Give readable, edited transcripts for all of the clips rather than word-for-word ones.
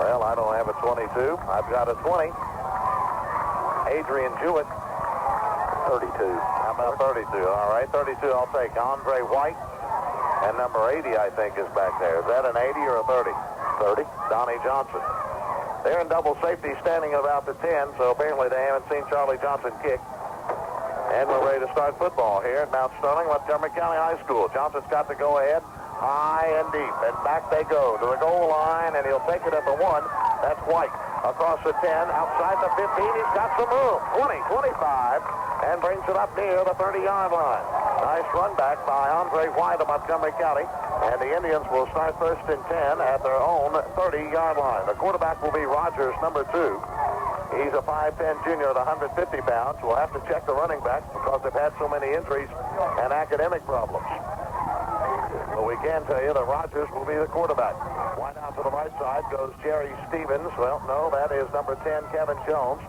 Well, I don't have a 22. I've got a 20. Adrian Jewett. 32. How about 32? All right, 32 I'll take. Andre White. And number 80, I think, is back there. Is that an 80 or a 30? 30. Donnie Johnson. They're in double safety standing about the 10, so apparently they haven't seen Charlie Johnson kick. And we're ready to start football here at Mount Sterling, Montgomery County High School. Johnson's got to go ahead, high and deep, and back they go to the goal line, and he'll take it at the 1. That's White. Across the 10, outside the 15, he's got some room. 20, 25, and brings it up near the 30-yard line. Nice run back by Andre White of Montgomery County, and the Indians will start first and 10 at their own 30-yard line. The quarterback will be Rogers, number 2. He's a 5'10 junior at 150 pounds. We'll have to check the running backs because they've had so many injuries and academic problems. But we can tell you that Rogers will be the quarterback. Wide out to the right side goes Jerry Stevens. Well, no, that is number 10, Kevin Jones.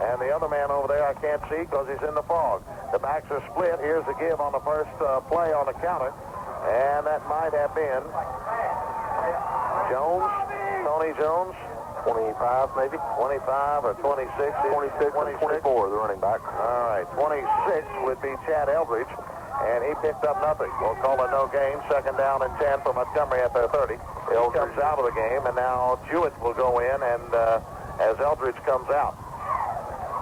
And the other man over there I can't see because he's in the fog. The backs are split. Here's the give on the first play on the counter. And that might have been Jones, Tony Jones. 25, maybe. 25 or 26. 26 and 24, the running back. All right, 26 would be Chad Eldridge, and he picked up nothing. We'll call it no gain. Second down and 10 for Montgomery at their 30. Eldridge comes out of the game, and now Jewett will go in, and as Eldridge comes out.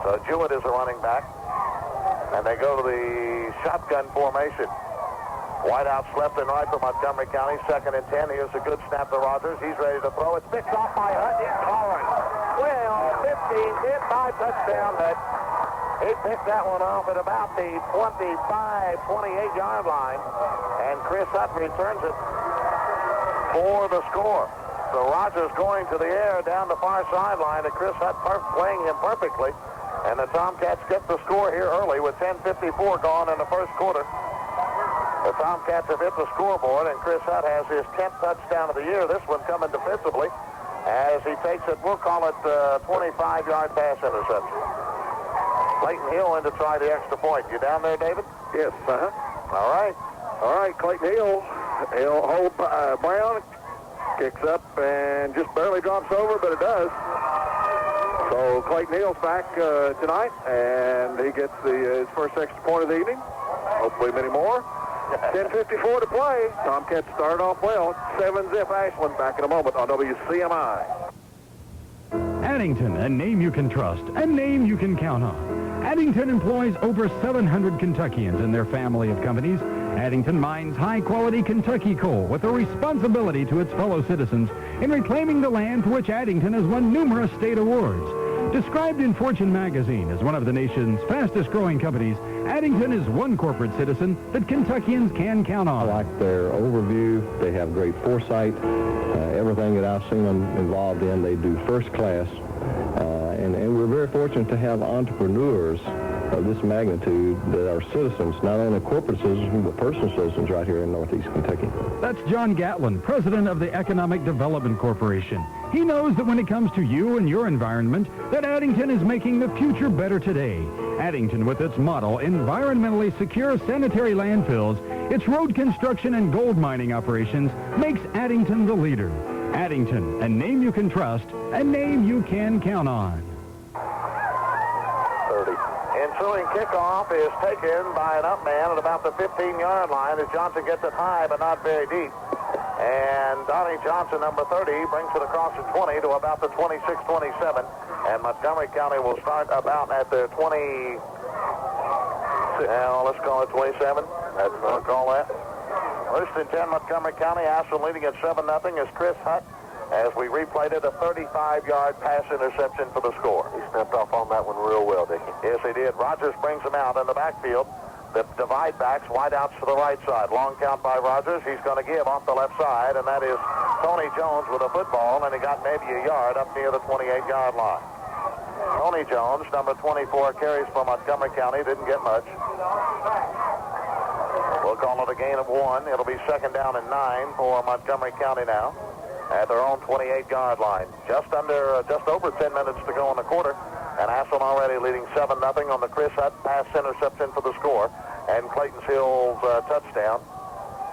So Jewett is the running back, and they go to the shotgun formation. Wideouts left and right for Montgomery County. Second and 10. Here's a good snap to Rogers. He's ready to throw. It's picked off by Hutt. It's Collins. Well, 15, hit by touchdown Hutt. He picked that one off at about the 25, 28-yard line. And Chris Hutt returns it for the score. So Rogers going to the air down the far sideline, and Chris Hutt playing him perfectly. And the Tomcats get the score here early with 10:54 gone in the first quarter. The Tomcats have hit the scoreboard, and Chris Hutt has his 10th touchdown of the year. This one coming defensively as he takes it, we'll call it 25-yard pass interception. Clayton Hill in to try the extra point. You down there, David? Yes, All right. All right, Clayton Hill. He'll hold Brown, kicks up, and just barely drops over, but it does. So Clayton Hill's back tonight, and he gets his first extra point of the evening. Hopefully many more. 10:54 to play. Tomcats started off well. 7-zip Ashland back in a moment on WCMI. Addington, a name you can trust, a name you can count on. Addington employs over 700 Kentuckians in their family of companies. Addington mines high-quality Kentucky coal with a responsibility to its fellow citizens in reclaiming the land for which Addington has won numerous state awards. Described in Fortune magazine as one of the nation's fastest-growing companies, Addington is one corporate citizen that Kentuckians can count on. I like their overview. They have great foresight. Everything that I've seen them involved in, they do first class. And we're very fortunate to have entrepreneurs of this magnitude that are citizens, not only corporate citizens, but personal citizens right here in Northeast Kentucky. That's John Gatlin, president of the Economic Development Corporation. He knows that when it comes to you and your environment, that Addington is making the future better today. Addington, with its model, environmentally secure sanitary landfills, its road construction and gold mining operations, makes Addington the leader. Addington, a name you can trust, a name you can count on. 30. Ensuing kickoff is taken by an up man at about the 15-yard line as Johnson gets it high but not very deep. And Donnie Johnson, number 30, brings it across the 20 to about the 26-27. And Montgomery County will start about at the 20, let's call it 27. That's what we'll call that. First and 10, Montgomery County. Ashland leading at 7-0 as Chris Hutt, as we replayed it, a 35-yard pass interception for the score. He stepped off on that one real well, Dickie. Yes, he did. Rogers brings him out in the backfield. The divide backs, wide outs to the right side. Long count by Rogers. He's going to give off the left side, and that is Tony Jones with a football, and he got maybe a yard up near the 28-yard line. Tony Jones, number 24, carries for Montgomery County. Didn't get much. We'll call it a gain of 1. It'll be second down and 9 for Montgomery County now at their own 28-yard line. Just over 10 minutes to go in the quarter, and Ashland already leading 7-0 on the Chris Hutt pass interception for the score, and Clayton Hill's touchdown.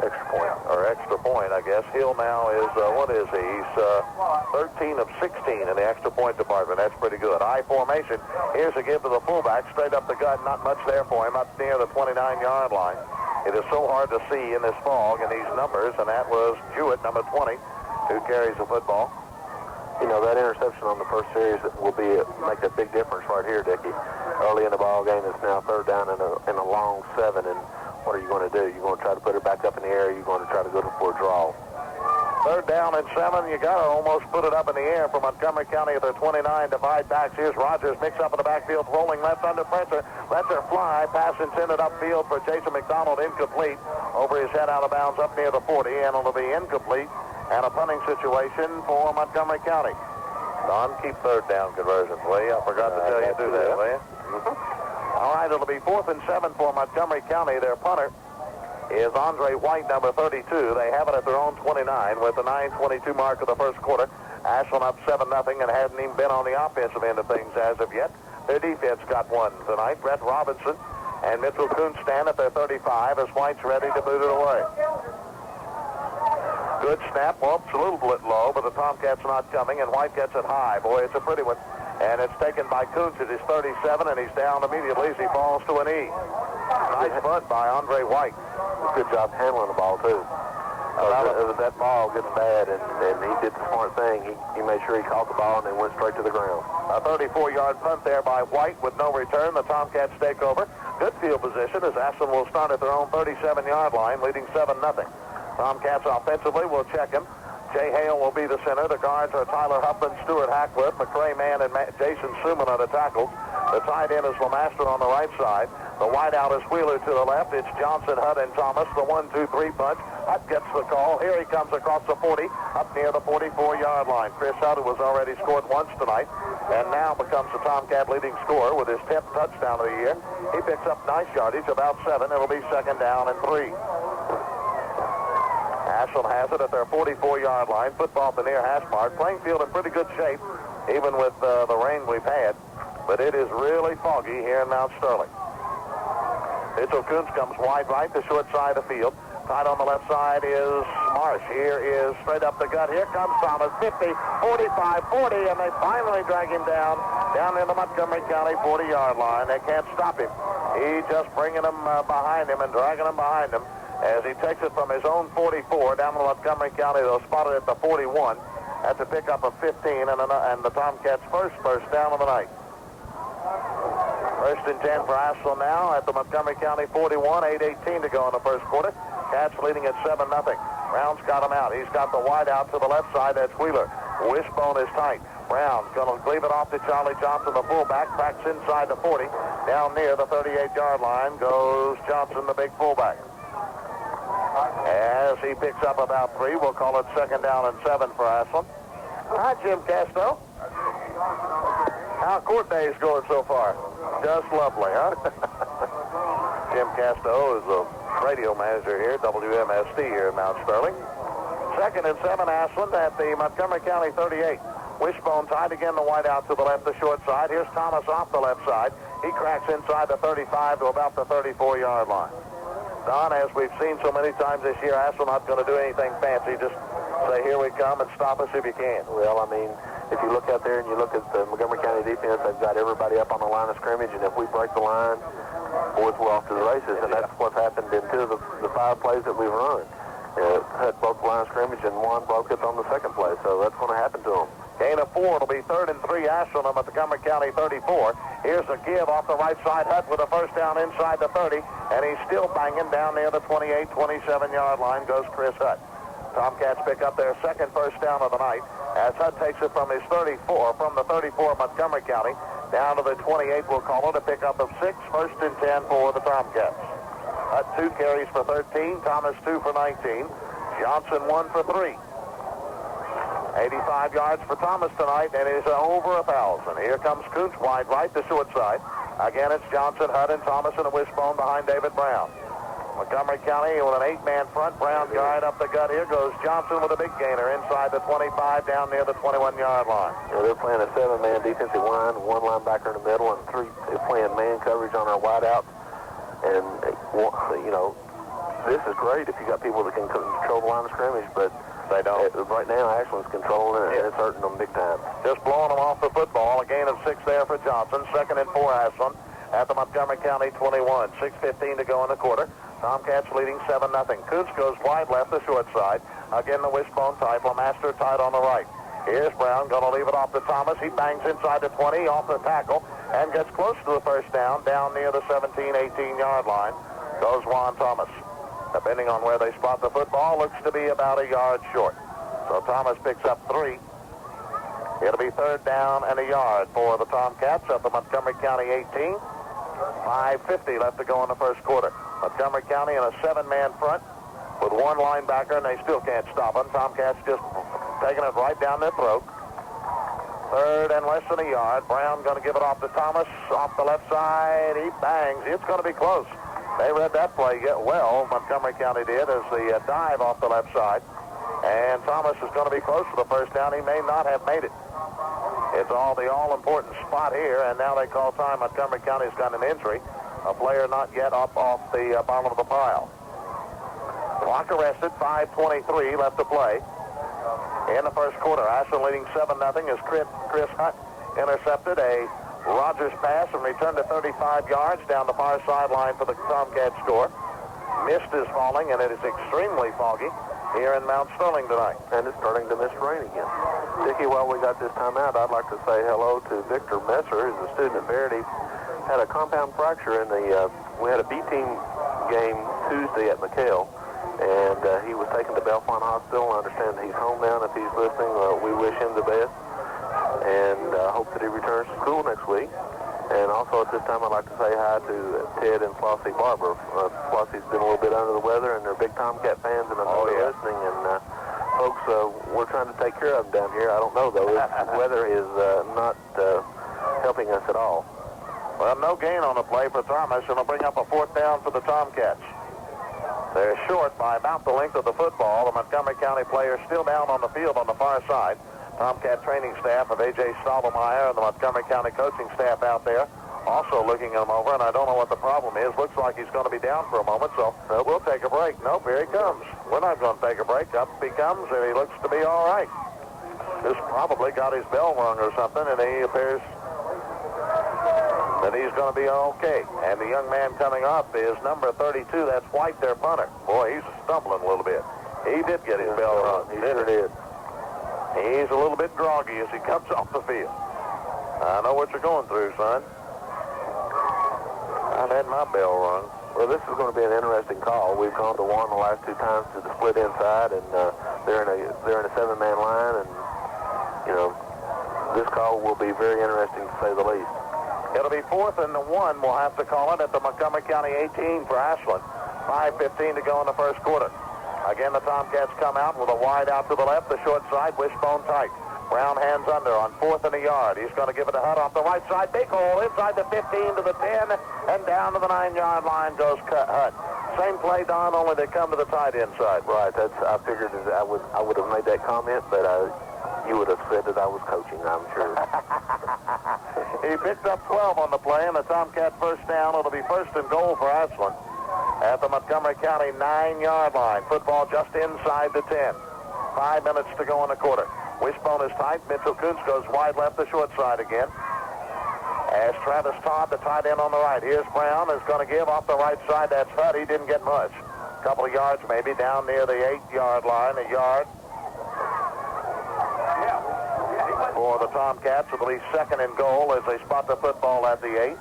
extra point, I guess. Hill now is, what is he? He's 13 of 16 in the extra point department. That's pretty good. I formation. Here's a give to the fullback, straight up the gut. Not much there for him up near the 29-yard line. It is so hard to see in this fog and these numbers, and that was Jewett, number 20, who carries the football. You know, that interception on the first series will make a big difference right here, Dickie. Early in the ball game, it's now third down in a long 7, and what are you going to do? You're going to try to put it back up in the air, or you're going to try to go for a draw? Third down and 7. You got to almost put it up in the air for Montgomery County at their 29. Divide backs. Here's Rogers. Mix up in the backfield. Rolling left under pressure. Lets her fly. Pass intended upfield for Jason McDonald. Incomplete. Over his head out of bounds up near the 40. And it'll be incomplete. And a punting situation for Montgomery County. Don, keep third down conversions, will you? I forgot to tell you to do that, will you? All right, it'll be 4th and 7 for Montgomery County. Their punter is Andre White, number 32. They have it at their own 29 with the 9:22 mark of the first quarter. Ashland up 7-0 and hasn't even been on the offensive end of things as of yet. Their defense got one tonight. Brett Robinson and Mitchell Kuhn stand at their 35 as White's ready to boot it away. Good snap. Well, it's a little bit low, but the Tomcats not coming, and White gets it high. Boy, it's a pretty one. And it's taken by Kuntz at his 37, and he's down immediately as he falls to a knee. Nice punt by Andre White. Good job handling the ball, too. That ball gets bad, and he did the smart thing. He made sure he caught the ball and then went straight to the ground. A 34-yard punt there by White with no return. The Tomcats take over. Good field position as Ashland will start at their own 37-yard line, leading 7-0. Tomcats offensively will check him. Jay Hale will be the center. The guards are Tyler Huffman, Stuart Hackworth, McCray Mann, and Jason Suman are the tackles. The tight end is Lemaster on the right side. The wideout is Wheeler to the left. It's Johnson, Hutt, and Thomas. The 1-2-3 punch. Hutt gets the call. Here he comes across the 40, up near the 44-yard line. Chris Hutt, who has already scored once tonight, and now becomes the Tomcat leading scorer with his 10th touchdown of the year. He picks up nice yardage, about 7. It'll be 2nd down and 3. Ashland has it at their 44-yard line. Football at the near hash mark. Playing field in pretty good shape, even with the rain we've had. But it is really foggy here in Mount Sterling. Mitchell Kuntz comes wide right, the short side of the field. Tight on the left side is Marsh. Here is straight up the gut. Here comes Thomas. 50, 45, 40, and they finally drag him down in the Montgomery County 40-yard line. They can't stop him. He's just bringing them behind him and dragging them behind him as he takes it from his own 44 down to Montgomery County. They'll spot it at the 41. That's a pickup of 15 and the Tomcats' first down of the night. 1st and 10 for Ashland now at the Montgomery County 41, 8:18 to go in the first quarter. Cats leading at 7-0. Brown's got him out. He's got the wide out to the left side. That's Wheeler. Wishbone is tight. Brown's going to leave it off to Charlie Johnson, the fullback. Backs inside the 40. Down near the 38-yard line goes Johnson, the big fullback. As he picks up about 3, we'll call it 2nd down and 7 for Ashland. Hi, Jim Casto. How court days going so far? Just lovely, huh? Jim Casto is the radio manager here, WMST here in Mount Sterling. 2nd and 7, Ashland at the Montgomery County 38. Wishbone tied again, the wide out to the left, the short side. Here's Thomas off the left side. He cracks inside the 35 to about the 34-yard line. Don, as we've seen so many times this year, Ashland not going to do anything fancy. Just say, here we come, and stop us if you can. Well, I mean, if you look out there and you look at the Montgomery County defense, they've got everybody up on the line of scrimmage, and if we break the line, boys, we're off to the races, and that's what's happened in 2 of the 5 plays that we've run. Hutt broke the line of scrimmage, and 1 broke it on the 2nd play, so that's going to happen to them. Gain of 4. It'll be 3rd and 3, Ashland at Montgomery County 34. Here's a give off the right side. Hutt with a first down inside the 30, and he's still banging down near the 28, 27-yard line goes Chris Hutt. Tomcats pick up their 2nd first down of the night as Hutt takes it from his 34, from the 34 Montgomery County, down to the 28, we'll call it, a pickup of 6, 1st and 10 for the Tomcats. Hutt 2 carries for 13, Thomas 2 for 19, Johnson 1 for 3. 85 yards for Thomas tonight, and is over 1,000. Here comes Kuntz wide right, the short side. Again, it's Johnson, Hutt, and Thomas in a wishbone behind David Brown. Montgomery County with an 8-man front. Brown guide up the gut. Here goes Johnson with a big gainer inside the 25, down near the 21-yard line. Yeah, they're playing a 7-man defensive line, 1 linebacker in the middle, and 3 they're playing man coverage on our wideouts. And, you know, this is great if you got people that can control the line of scrimmage, but they don't. Right now, Ashland's controlling it, and it's hurting them big time. Just blowing them off the football. A gain of 6 there for Johnson. 2nd and 4, Ashland at the Montgomery County 21. 6:15 to go in the quarter. Tomcats leading 7-0. Kuntz goes wide left, the short side. Again, the wishbone tight. Lemaster tight on the right. Here's Brown, going to leave it off to Thomas. He bangs inside the 20, off the tackle, and gets close to the first down near the 17, 18-yard line. Goes Juan Thomas. Depending on where they spot the football, looks to be about a yard short. So Thomas picks up 3. It'll be 3rd down and a yard for the Tomcats at the Montgomery County 18. 5:50 left to go in the first quarter. Montgomery County in a 7-man front with 1 linebacker, and they still can't stop them. Tomcats just taking it right down their throat. 3rd and less than a yard. Brown going to give it off to Thomas off the left side. He bangs. It's going to be close. They read that play well, Montgomery County did, as the dive off the left side. And Thomas is going to be close to the first down. He may not have made it. It's the all-important spot here, and now they call time. Montgomery County's got an injury. A player not yet up off the bottom of the pile. Clock arrested, 5:23 left to play in the first quarter. Ashland leading 7-0 as Chris Hutt intercepted a Rogers pass and returned to 35 yards down the far sideline for the Tomcat score. Mist is falling, and it is extremely foggy here in Mount Sterling tonight. And it's starting to mist rain again. Dickie, while we got this time out, I'd like to say hello to Victor Messer, who's a student at Verity. Had a compound fracture in the, we had a B-team game Tuesday at McHale, and he was taken to Belfont Hospital. I understand that he's home now, and if he's listening, we wish him the best, and hope that he returns to school next week. And also at this time, I'd like to say hi to Ted and Flossie Barber. Flossie's been a little bit under the weather, and they're big Tomcat fans, and I know they're listening. And folks, we're trying to take care of them down here. I don't know, though. The weather is not helping us at all. Well, no gain on the play for Thomas, and it'll bring up a 4th down for the Tomcats. They're short by about the length of the football. The Montgomery County players still down on the field on the far side. Tomcat training staff of A.J. Stollemeyer and the Montgomery County coaching staff out there also looking him over, and I don't know what the problem is. Looks like he's going to be down for a moment, so we'll take a break. Nope, here he comes. We're not going to take a break. Up he comes, and he looks to be all right. Just probably got his bell rung or something, and he appears that he's going to be okay. And the young man coming up is number 32. That's White, their punter. Boy, he's stumbling a little bit. He did get his bell rung. He sure did. He's a little bit groggy as he comes off the field. I know what you're going through, son. I've had my bell rung. Well, this is going to be an interesting call. We've gone to one the last 2 times to the split inside, and they're in a 7-man line, and you know this call will be very interesting to say the least. It'll be 4th and 1. We'll have to call it at the Montgomery County 18 for Ashland. 5:15 to go in the first quarter. Again, the Tomcats come out with a wide out to the left, the short side, wishbone tight. Brown hands under on 4th and a yard. He's going to give it to Hutt off the right side. Big hole inside the 15 to the 10, and down to the 9-yard line goes Hutt. Same play, Don, only they come to the tight end side. Right. I figured that I would have made that comment, but you would have said that I was coaching, I'm sure. He picked up 12 on the play, and the Tomcat first down. It'll be 1st and goal for Ashland at the Montgomery County 9-yard line. Football just inside the 10. 5 minutes to go in the quarter. Wishbone is tight. Mitchell Kuntz goes wide left, the short side again. As Travis Todd, the tight end on the right. Here's Brown, is going to give off the right side. That's Hutt. He didn't get much. A couple of yards maybe down near the 8-yard line. A yard for the Tomcats. It'll be 2nd and goal as they spot the football at the 8.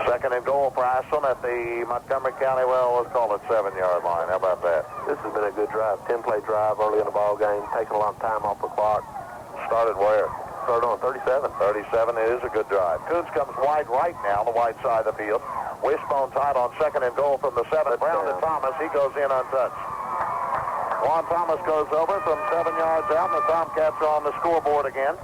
2nd and goal for Ashland at the Montgomery County, well, let's call it 7-yard line. How about that? This has been a good drive. 10-play drive early in the ball game, taking a lot of time off the clock. Started where? Started on 37. 37 is a good drive. Kuntz comes wide right now, the wide side of the field. Wishbone tight on 2nd and goal from the 7. Brown to Thomas. He goes in untouched. Juan Thomas goes over from 7 yards out, and the Tomcats are on the scoreboard again.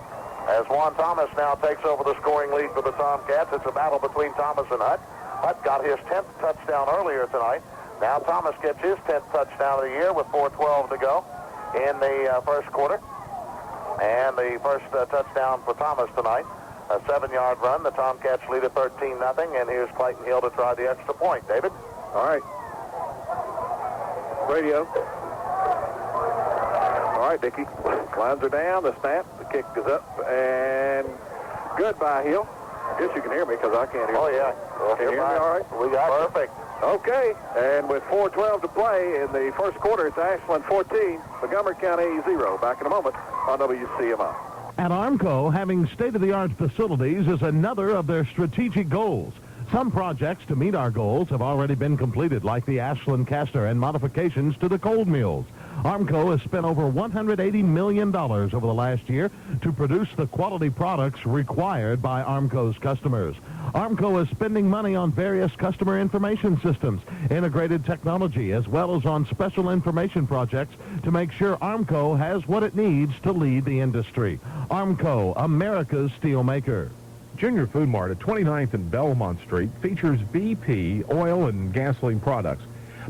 As Juan Thomas now takes over the scoring lead for the Tomcats. It's a battle between Thomas and Hutt. Hutt got his 10th touchdown earlier tonight. Now Thomas gets his 10th touchdown of the year with 4:12 to go in the first quarter. And the first touchdown for Thomas tonight a 7-yard run. The Tomcats lead at 13-0, and here's Clayton Hill to try the extra point. David? All right. Radio. All right, Dickie. Lines are down. The snap. The kick is up. And goodbye, Hill. I guess you can hear me because I can't hear you. Oh, yeah. Well, can you hear me all right? We got perfect. Okay. And with 4:12 to play in the first quarter, it's Ashland 14, Montgomery County 0. Back in a moment on WCMI. At Armco, having state-of-the-art facilities is another of their strategic goals. Some projects to meet our goals have already been completed, like the Ashland caster and modifications to the cold mills. Armco has spent over $180 million over the last year to produce the quality products required by Armco's customers. Armco is spending money on various customer information systems, integrated technology, as well as on special information projects to make sure Armco has what it needs to lead the industry. Armco, America's steel maker. Junior Food Mart at 29th and Belmont Street features BP oil and gasoline products.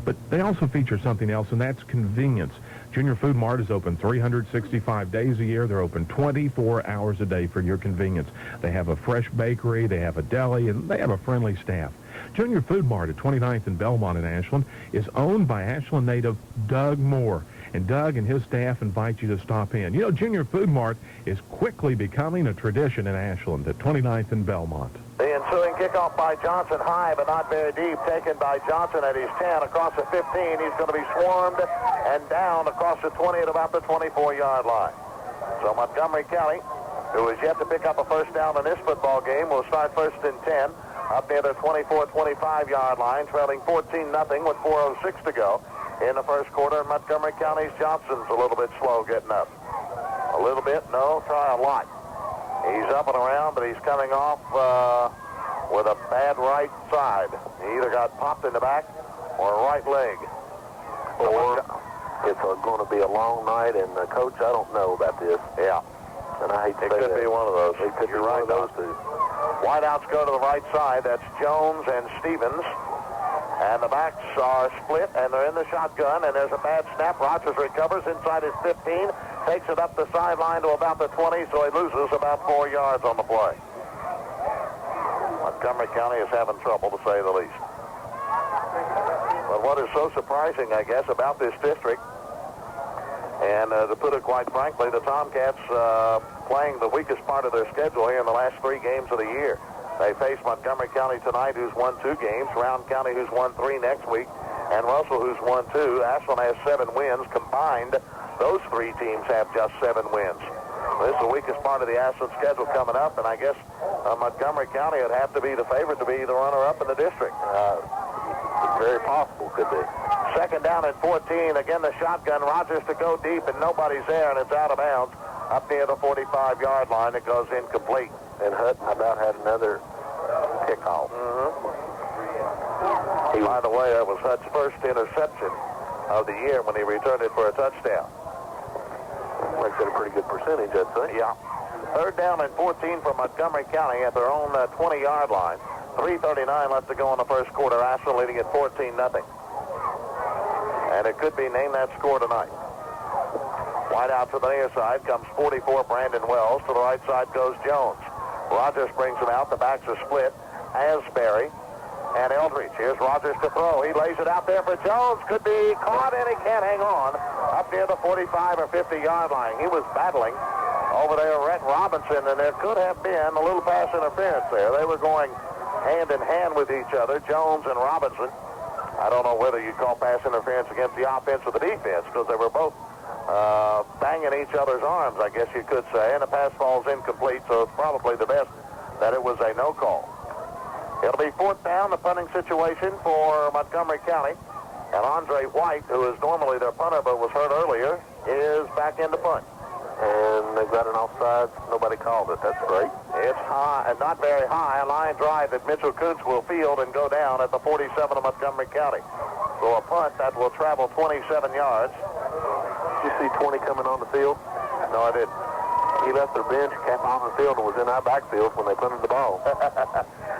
But they also feature something else, and that's convenience. Junior Food Mart is open 365 days a year. They're open 24 hours a day for your convenience. They have a fresh bakery, they have a deli, and they have a friendly staff. Junior Food Mart at 29th and Belmont in Ashland is owned by Ashland native Doug Moore. And Doug and his staff invite you to stop in. You know, Junior Food Mart is quickly becoming a tradition in Ashland at 29th and Belmont. The ensuing kickoff by Johnson, high but not very deep, taken by Johnson at his 10 across the 15. He's going to be swarmed and down across the 20 at about the 24-yard line. So Montgomery County, who has yet to pick up a first down in this football game, will start first and 10 up near the 24-25-yard line, trailing 14-0 with 4:06 to go in the first quarter. Montgomery County's Johnson's a little bit slow getting up. A little bit? No, try a lot. He's up and around, but he's coming off with a bad right side. He either got popped in the back or right leg. Or it's going to be a long night, and Coach, I don't know about this. Yeah. And I hate to It say could that. be one of those. It could You're be right, one of those two. Wideouts go to the right side. That's Jones and Stevens. And the backs are split, and they're in the shotgun, and there's a bad snap. Rogers recovers inside his 15, takes it up the sideline to about the 20, so he loses about 4 yards on the play. Montgomery County is having trouble, to say the least. But what is so surprising, I guess, about this district, and to put it quite frankly, the Tomcats playing the weakest part of their schedule here in the last 3 games of the year. They face Montgomery County tonight, who's won 2 games, Round County, who's won 3 next week, and Russell, who's won 2. Ashland has 7 wins. Combined, those 3 teams have just 7 wins. This is the weakest part of the Ashland schedule coming up, and I guess Montgomery County would have to be the favorite to be the runner-up in the district. Very possible, could be. Second down at 14. Again, the shotgun. Rogers to go deep, and nobody's there, and it's out of bounds up near the 45-yard line. It goes incomplete. And Hutton about had another kickoff. By the way, that was Hut's first interception of the year when he returned it for a touchdown. Makes it a pretty good percentage, I'd say. Yeah. Third down and 14 for Montgomery County at their own 20-yard line. 3:39 left to go in the first quarter. Ashland leading at 14-0. And it could be named that score tonight. Wide out to the near side comes 44 Brandon Wells. To the right side goes Jones. Rogers brings him out. The backs are split. Asbury and Eldridge. Here's Rogers to throw. He lays it out there for Jones. Could be caught, and he can't hang on up near the 45 or 50-yard line. He was battling over there, Rhett Robinson, and there could have been a little pass interference there. They were going hand in hand with each other, Jones and Robinson. I don't know whether you call pass interference against the offense or the defense, because they were both banging each other's arms, I guess you could say, and the pass falls incomplete, so it's probably the best that it was a no call. It'll be 4th down, the punting situation for Montgomery County, and Andre White, who is normally their punter but was hurt earlier, is back in to punt. And they've got an offside. Nobody called it. That's great. It's high, and not very high, a line drive that Mitchell Koontz will field and go down at the 47 of Montgomery County. So a punt that will travel 27 yards. Did you see 20 coming on the field? No, I didn't. He left their bench, came on the field, and was in our backfield when they punted the ball.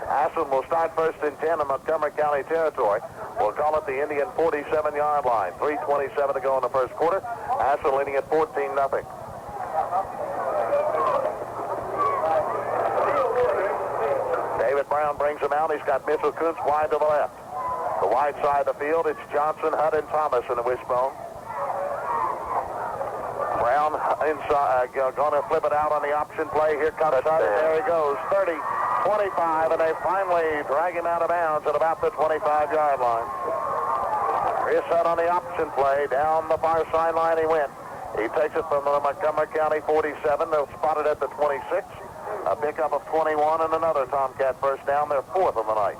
Ashland will start first and 10 in Montgomery County territory. We'll call it the Indian 47-yard line. 3:27 to go in the first quarter. Ashland leading at 14-0. Brown brings him out. He's got Mitchell Kuntz wide to the left. The wide side of the field, it's Johnson, Hutt, and Thomas in the wishbone. Brown inside, going to flip it out on the option play. Here comes Hutt, and there he goes. 30, 25, and they finally drag him out of bounds at about the 25-yard line. Here's Hutt on the option play. Down the far sideline he went. He takes it from the Montgomery County 47. They'll spot it at the 26. A pickup of 21 and another Tomcat first down. Their fourth of the night.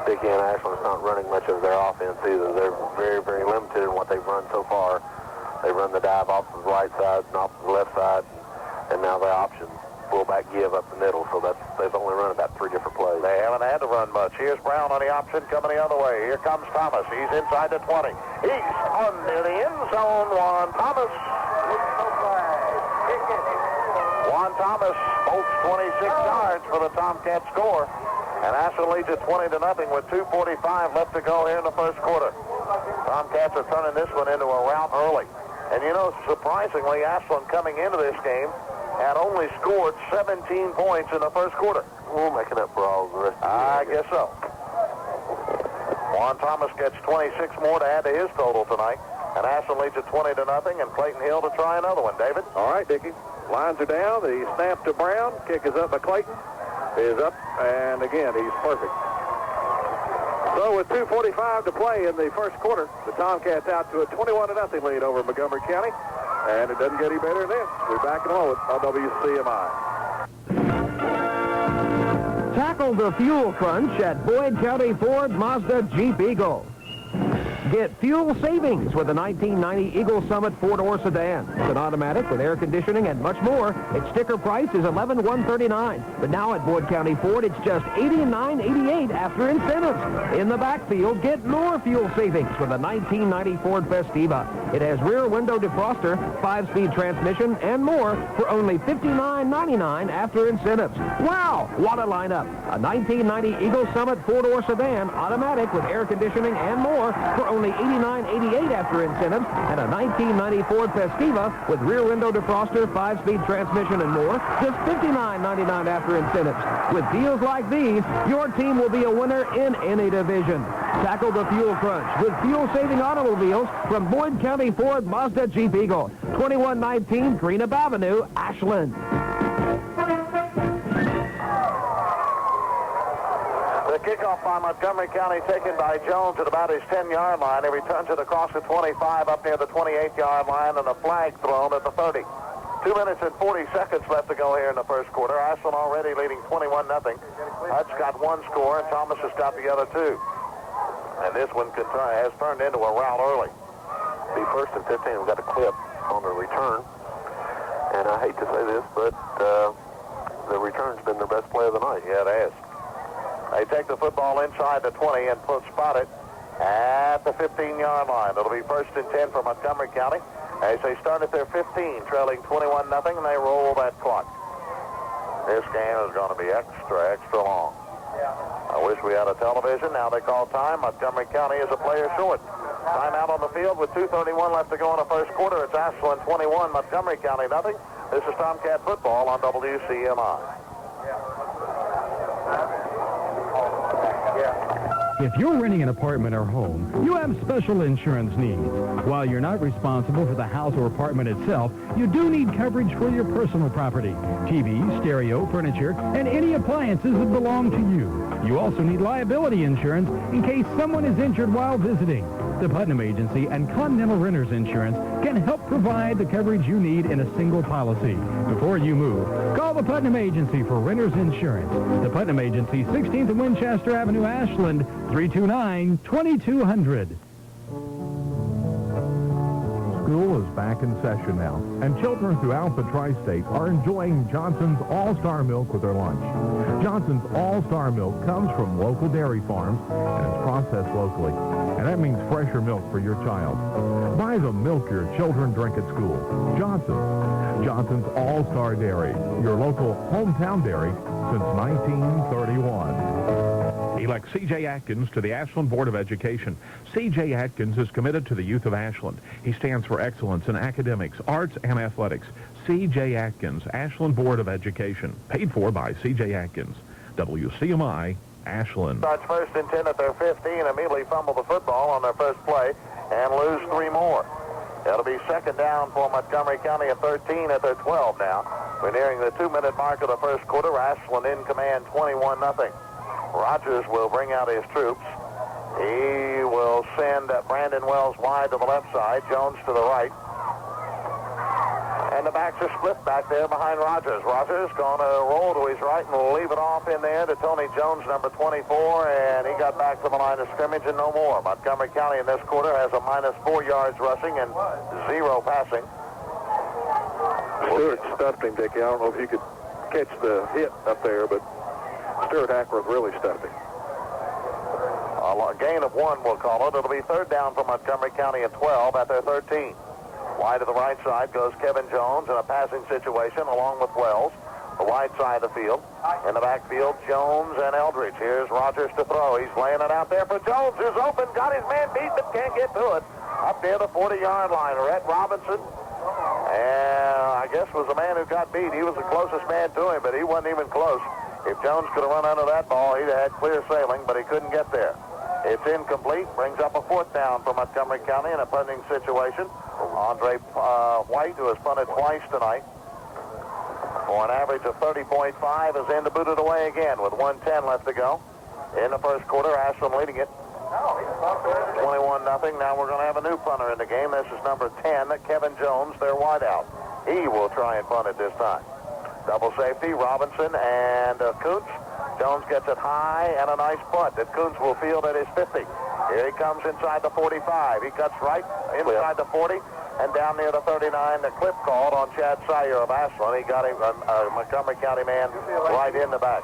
Dickey and Ashland's not running much of their offense either. They're very, very limited in what they've run so far. They run the dive off the right side and off the left side, and now their option fullback give up the middle. So they've only run about 3 different plays. They haven't had to run much. Here's Brown on the option coming the other way. Here comes Thomas. He's inside the 20. He's under the end zone. Juan Thomas. Juan Thomas bolts 26 yards for the Tomcat score. And Ashland leads it 20-0 with 2:45 left to go here in the first quarter. Tomcats are turning this one into a rout early. And you know, surprisingly, Ashland coming into this game had only scored 17 points in the first quarter. We're making up for all the rest of the I guess so. Juan Thomas gets 26 more to add to his total tonight. And Ashland leads it 20-0, and Clayton Hill to try another one. David? All right, Dickie. Lines are down. The snap to Brown. Kick is up by Clayton. Is up, and again, he's perfect. So with 2:45 to play in the first quarter, the Tomcats out to a 21-0 lead over Montgomery County, and it doesn't get any better than this. We're back in a moment on WCMI. Tackle the fuel crunch at Boyd County Ford Mazda Jeep Eagle. Get fuel savings with the 1990 Eagle Summit 4-door sedan. It's an automatic with air conditioning and much more. Its sticker price is $11,139. But now at Boyd County Ford, it's just $89.88 after incentives. In the backfield, get more fuel savings with the 1990 Ford Festiva. It has rear window defroster, 5-speed transmission, and more for only $59.99 after incentives. Wow, what a lineup. A 1990 Eagle Summit 4-door sedan, automatic with air conditioning and more for only $89.88 after incentives, and a 1990 Ford Festiva with rear window defroster, 5-speed transmission, and more, just $59.99 after incentives. With deals like these, your team will be a winner in any division. Tackle the fuel crunch with fuel-saving automobiles from Boyd County Ford Mazda Jeep Eagle, 2119 Greenup Avenue, Ashland. The kickoff by Montgomery County taken by Jones at about his 10-yard line. He returns it across the 25 up near the 28-yard line, and a flag thrown at the 30. 2 minutes and 40 seconds left to go here in the first quarter. Ashland already leading 21-0. Hutt's got one score, and Thomas has got the other 2. And this one has turned into a rout early. The first and 15, we've got a clip on the return. And I hate to say this, but the return's been their best play of the night. Yeah, it has. They take the football inside the 20 and spot it at the 15-yard line. It'll be first and 10 for Montgomery County as they start at their 15, trailing 21-0, and they roll that clock. This game is going to be extra long. I wish we had a television. Now they call time. Montgomery County is a player short. Timeout on the field with 2:31 left to go in the first quarter. It's Ashland 21, Montgomery County nothing. This is Tomcat football on WCMI. If you're renting an apartment or home, you have special insurance needs. While you're not responsible for the house or apartment itself, you do need coverage for your personal property. TV, stereo, furniture, and any appliances that belong to you. You also need liability insurance in case someone is injured while visiting. The Putnam Agency and Continental Renters Insurance can help provide the coverage you need in a single policy. Before you move, call the Putnam Agency for Renters Insurance. The Putnam Agency, 16th and Winchester Avenue, Ashland, 329-2200. School is back in session now, and children throughout the tri-state are enjoying Johnson's All-Star Milk with their lunch. Johnson's All-Star Milk comes from local dairy farms and is processed locally, and that means fresher milk for your child. Buy the milk your children drink at school. Johnson's All-Star Dairy, your local hometown dairy since 1931. Elect C.J. Atkins to the Ashland Board of Education. C.J. Atkins is committed to the youth of Ashland. He stands for excellence in academics, arts, and athletics. C.J. Atkins, Ashland Board of Education. Paid for by C.J. Atkins. WCMI, Ashland. Starts first and 10 at their 15, immediately fumble the football on their first play and lose 3 more. It'll be second down for Montgomery County at 13 at their 12 now. We're nearing the 2-minute mark of the first quarter. Ashland in command 21-0. Rogers will bring out his troops. He will send Brandon Wells wide to the left side, Jones to the right. And the backs are split back there behind Rogers. Rogers going to roll to his right and will leave it off in there to Tony Jones, number 24, and he got back to the line of scrimmage and no more. Montgomery County in this quarter has a -4 yards rushing and 0 passing. Stewart stuffed him, Dickie. I don't know if you could catch the hit up there, but Stewart Hackworth really stuffed him. A gain of 1, we'll call it. It'll be third down for Montgomery County at 12 at their 13. Wide to the right side goes Kevin Jones in a passing situation along with Wells. The wide side of the field. In the backfield, Jones and Eldridge. Here's Rogers to throw. He's laying it out there for Jones, who's open. Got his man beat, but can't get to it. Up near the 40-yard line. Rhett Robinson, and I guess was the man who got beat. He was the closest man to him, but he wasn't even close. If Jones could have run under that ball, he'd have had clear sailing, but he couldn't get there. It's incomplete. Brings up a 4th down for Montgomery County in a punting situation. Andre White, who has punted twice tonight, for an average of 30.5, is in to boot it away again with 1:10 left to go. In the first quarter, Ashland leading it 21-0. Now we're going to have a new punter in the game. This is number 10, Kevin Jones, their wideout. He will try and punt it this time. Double safety, Robinson and Kuntz. Jones gets it high and a nice punt that Kuntz will field at his 50. Here he comes inside the 45. He cuts right inside the 40 and down near the 39. The clip called on Chad Sire of Ashland. He got a Montgomery County man right in the back.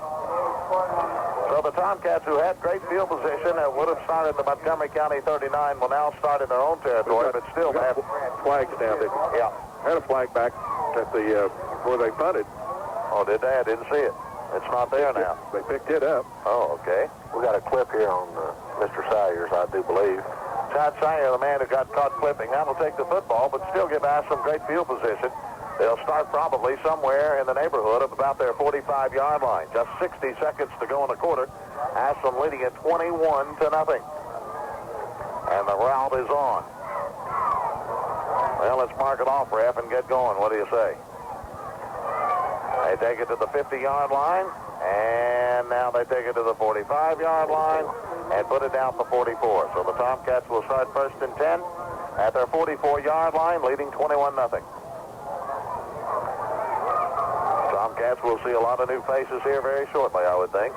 So the Tomcats, who had great field position and would have started the Montgomery County 39, will now start in their own territory, but still have flags down there. Yeah. Had a flag back at the where they punted. Oh, did they? I didn't see it. It's not there now. They picked it up. Oh, okay. We got a clip here on Mr. Sayers, I do believe. Chad Sire, the man who got caught clipping. That'll take the football, but still give Ashland great field position. They'll start probably somewhere in the neighborhood of about their 45-yard line. Just 60 seconds to go in the quarter. Ashland leading at 21-0. And the route is on. Well, let's mark it off, ref, and get going. What do you say? They take it to the 50-yard line, and now they take it to the 45-yard line and put it down for 44. So the Tomcats will start first and 10 at their 44-yard line, leading 21-0. Tomcats will see a lot of new faces here very shortly, I would think.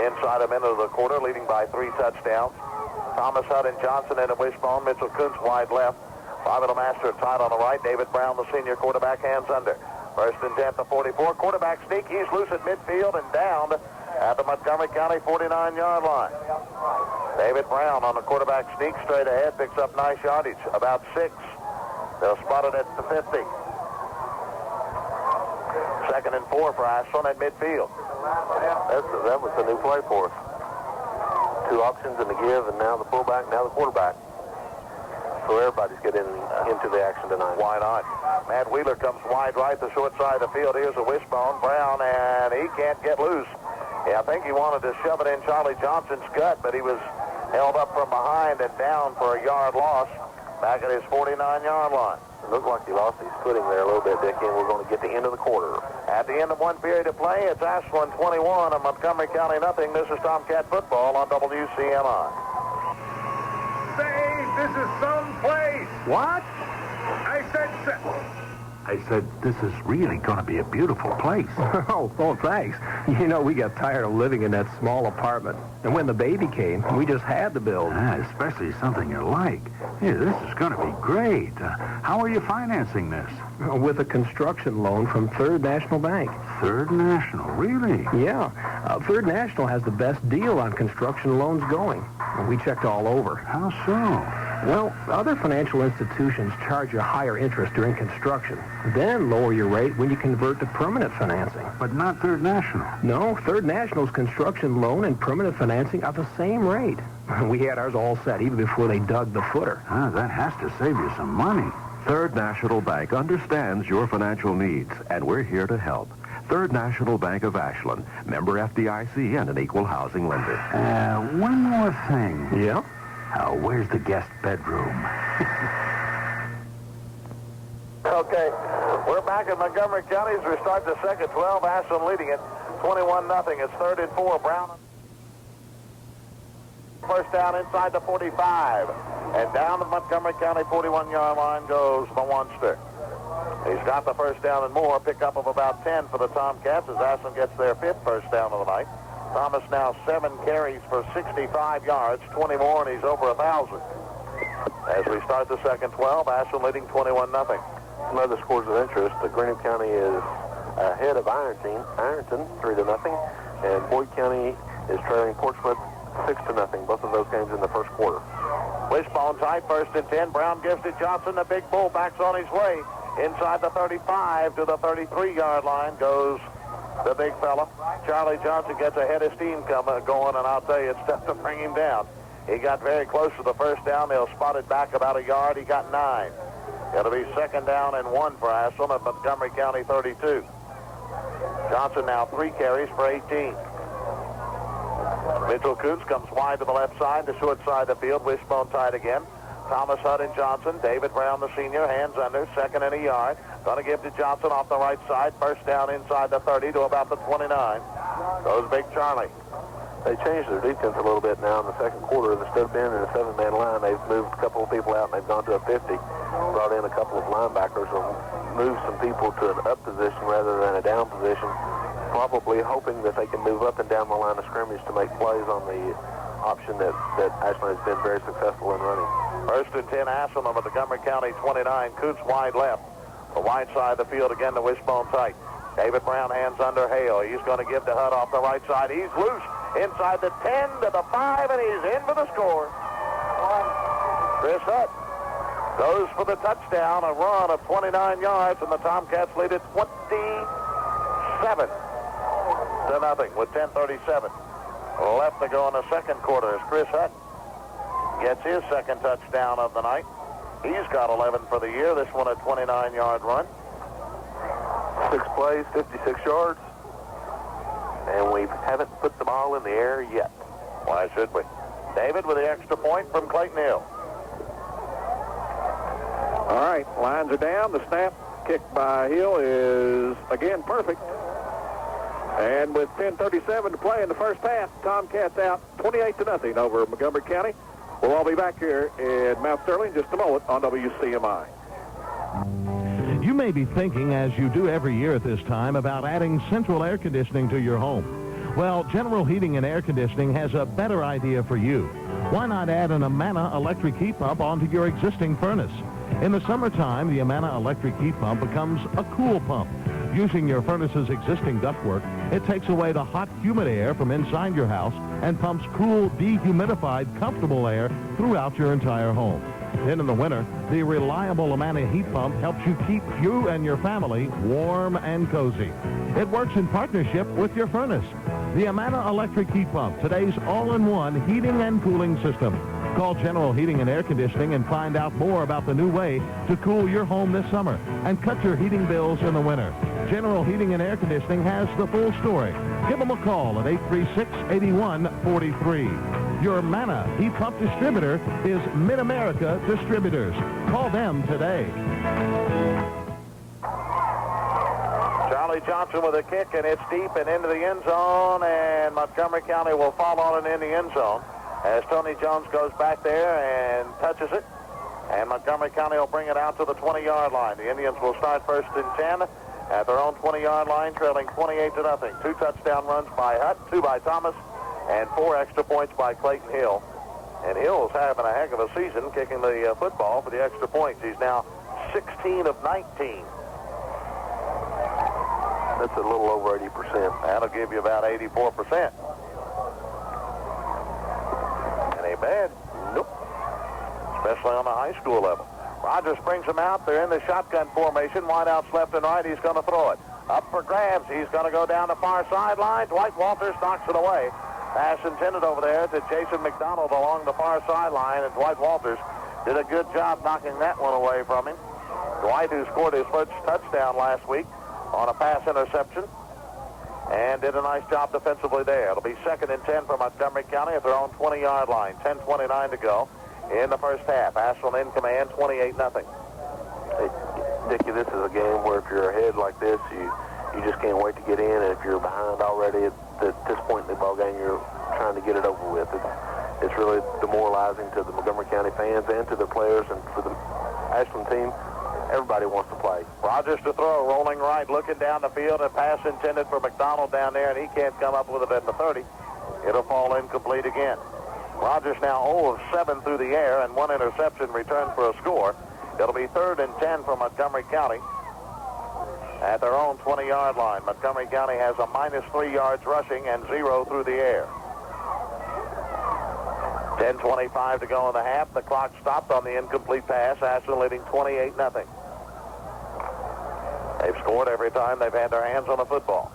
Inside a minute of the quarter, leading by 3 touchdowns. Thomas Hudden Johnson in a wishbone. Mitchell Kuntz wide left. Bobby Lemaster tight on the right. David Brown, the senior quarterback, hands under. First and 10 to 44. Quarterback sneak. He's loose at midfield and down at the Montgomery County 49-yard line. David Brown on the quarterback sneak straight ahead. Picks up nice yardage. About 6. They'll spot it at the 50. Second and 4 for Ashland at midfield. That was a new play for us. 2 options in the give, and now the fullback, now the quarterback. So everybody's getting into the action tonight. Why not? Matt Wheeler comes wide right, the short side of the field. Here's a wishbone. Brown, and he can't get loose. Yeah, I think he wanted to shove it in Charlie Johnson's gut, but he was held up from behind and down for a yard loss back at his 49-yard line. It looked like he lost his footing there a little bit, Dickie, and we're going to get the end of the quarter. At the end of one period of play, it's Ashland 21 and Montgomery County nothing. This is Tomcat football on WCMI. Say, this is some place. What? I said, this is really going to be a beautiful place. Oh, thanks. You know, we got tired of living in that small apartment. And when the baby came, we just had to build. Especially something you like. Hey, this is going to be great. How are you financing this? With a construction loan from Third National Bank. Third National, really? Yeah. Third National has the best deal on construction loans going. We checked all over. How so? Well, other financial institutions charge you higher interest during construction, then lower your rate when you convert to permanent financing. But not Third National. No, Third National's construction loan and permanent financing are the same rate. We had ours all set even before they dug the footer. That has to save you some money. Third National Bank understands your financial needs, and we're here to help. Third National Bank of Ashland, member FDIC, and an equal housing lender. One more thing. Yeah? Where's the guest bedroom? Okay, we're back in Montgomery County as we start the second 12. Ashland leading it 21-0. It's 3rd and 4. Brown. First down inside the 45. And down the Montgomery County 41-yard line goes the Monster. He's got the first down and more. Pickup of about 10 for the Tomcats as Ashland gets their 5th first down of the night. Thomas now 7 carries for 65 yards, 20 more, and he's over 1,000. As we start the second 12, Ashland leading 21-0. Some other scores of interest. Greenup County is ahead of Ironton 3-0, and Boyd County is trailing Portsmouth 6-0. Both of those games in the first quarter. Wishbone tight, 1st and 10. Brown gives to Johnson. The big bull backs on his way. Inside the 35 to the 33-yard line goes the big fella. Charlie Johnson gets a head of steam going, and I'll tell you, it's tough to bring him down. He got very close to the first down. They'll spot it back about a yard. He got 9. It'll be 2nd down and 1 for Ashland at Montgomery County 32. Johnson now 3 carries for 18. Mitchell Coots comes wide to the left side, the short side of the field. Wishbone tight again. Thomas, Hudd, and Johnson. David Brown, the senior, hands under, 2nd and a yard. Going to give to Johnson off the right side. First down inside the 30 to about the 29. Goes Big Charlie. They changed their defense a little bit now in the second quarter. Instead of being in a 7-man line, they've moved a couple of people out and they've gone to a 50. Brought in a couple of linebackers and moved some people to an up position rather than a down position. Probably hoping that they can move up and down the line of scrimmage to make plays on the option that Ashland has been very successful in running. 1st and 10, Ashland on Montgomery County 29. Coots wide left. The wide side of the field again to Wishbone tight. David Brown hands under Hale. He's going to give to Hudd off the right side. He's loose inside the 10 to the 5, and he's in for the score. Chris Hudd goes for the touchdown, a run of 29 yards, and the Tomcats lead it 27-0 with 10:37 left to go in the second quarter as Chris Hudd gets his 2nd touchdown of the night. He's got 11 for the year. This one a 29-yard run. 6 plays, 56 yards, and we haven't put the ball in the air yet. Why should we? David with the extra point from Clayton Hill. All right, lines are down. The snap kick by Hill is, again, perfect. And with 10:37 to play in the first half, Tomcats out 28-0 over Montgomery County. We'll all be back here in Mount Sterling in just a moment on WCMI. You may be thinking, as you do every year at this time, about adding central air conditioning to your home. Well, General Heating and Air Conditioning has a better idea for you. Why not add an Amana electric heat pump onto your existing furnace? In the summertime, the Amana electric heat pump becomes a cool pump. Using your furnace's existing ductwork, it takes away the hot, humid air from inside your house and pumps cool, dehumidified, comfortable air throughout your entire home. Then in the winter, the reliable Amana heat pump helps you keep you and your family warm and cozy. It works in partnership with your furnace. The Amana electric heat pump, today's all-in-one heating and cooling system. Call General Heating and Air Conditioning and find out more about the new way to cool your home this summer and cut your heating bills in the winter. General Heating and Air Conditioning has the full story. Give them a call at 836-8143. Your Amana heat pump distributor is Mid-America Distributors. Call them today. Charlie Johnson with a kick, and it's deep and into the end zone, and Montgomery County will fall on it in the end zone as Tony Jones goes back there and touches it, and Montgomery County will bring it out to the 20-yard line. The Indians will start 1st and 10 at their own 20-yard line, trailing 28-0. 2 touchdown runs by Hutt, 2 by Thomas, and 4 extra points by Clayton Hill. And Hill's having a heck of a season kicking the football for the extra points. He's now 16 of 19. That's a little over 80%. That'll give you about 84%. Any bad? Nope. Especially on the high school level. Rogers brings him out. They're in the shotgun formation. Wideouts left and right. He's going to throw it. Up for grabs. He's going to go down the far sideline. Dwight Walters knocks it away. Pass intended over there to Jason McDonald along the far sideline, and Dwight Walters did a good job knocking that one away from him. Dwight, who scored his first touchdown last week on a pass interception, and did a nice job defensively there. It'll be 2nd and 10 for Montgomery County at their own 20-yard line. 10:29 to go in the first half. Ashland in command, 28-0. Hey, Dickie, this is a game where if you're ahead like this, you just can't wait to get in. And if you're behind already at this point in the ball game, you're trying to get it over with. It's really demoralizing to the Montgomery County fans and to the players, and for the Ashland team. Everybody wants to play. Rogers to throw, rolling right, looking down the field, a pass intended for McDonald down there, and he can't come up with it at the 30. It'll fall incomplete again. Rogers now 0 of 7 through the air, and 1 interception returned for a score. It'll be 3rd and 10 for Montgomery County at their own 20-yard line. Montgomery County has a -3 yards rushing and 0 through the air. 10:25 to go in the half. The clock stopped on the incomplete pass. Ashland leading 28-0. They've scored every time they've had their hands on the football.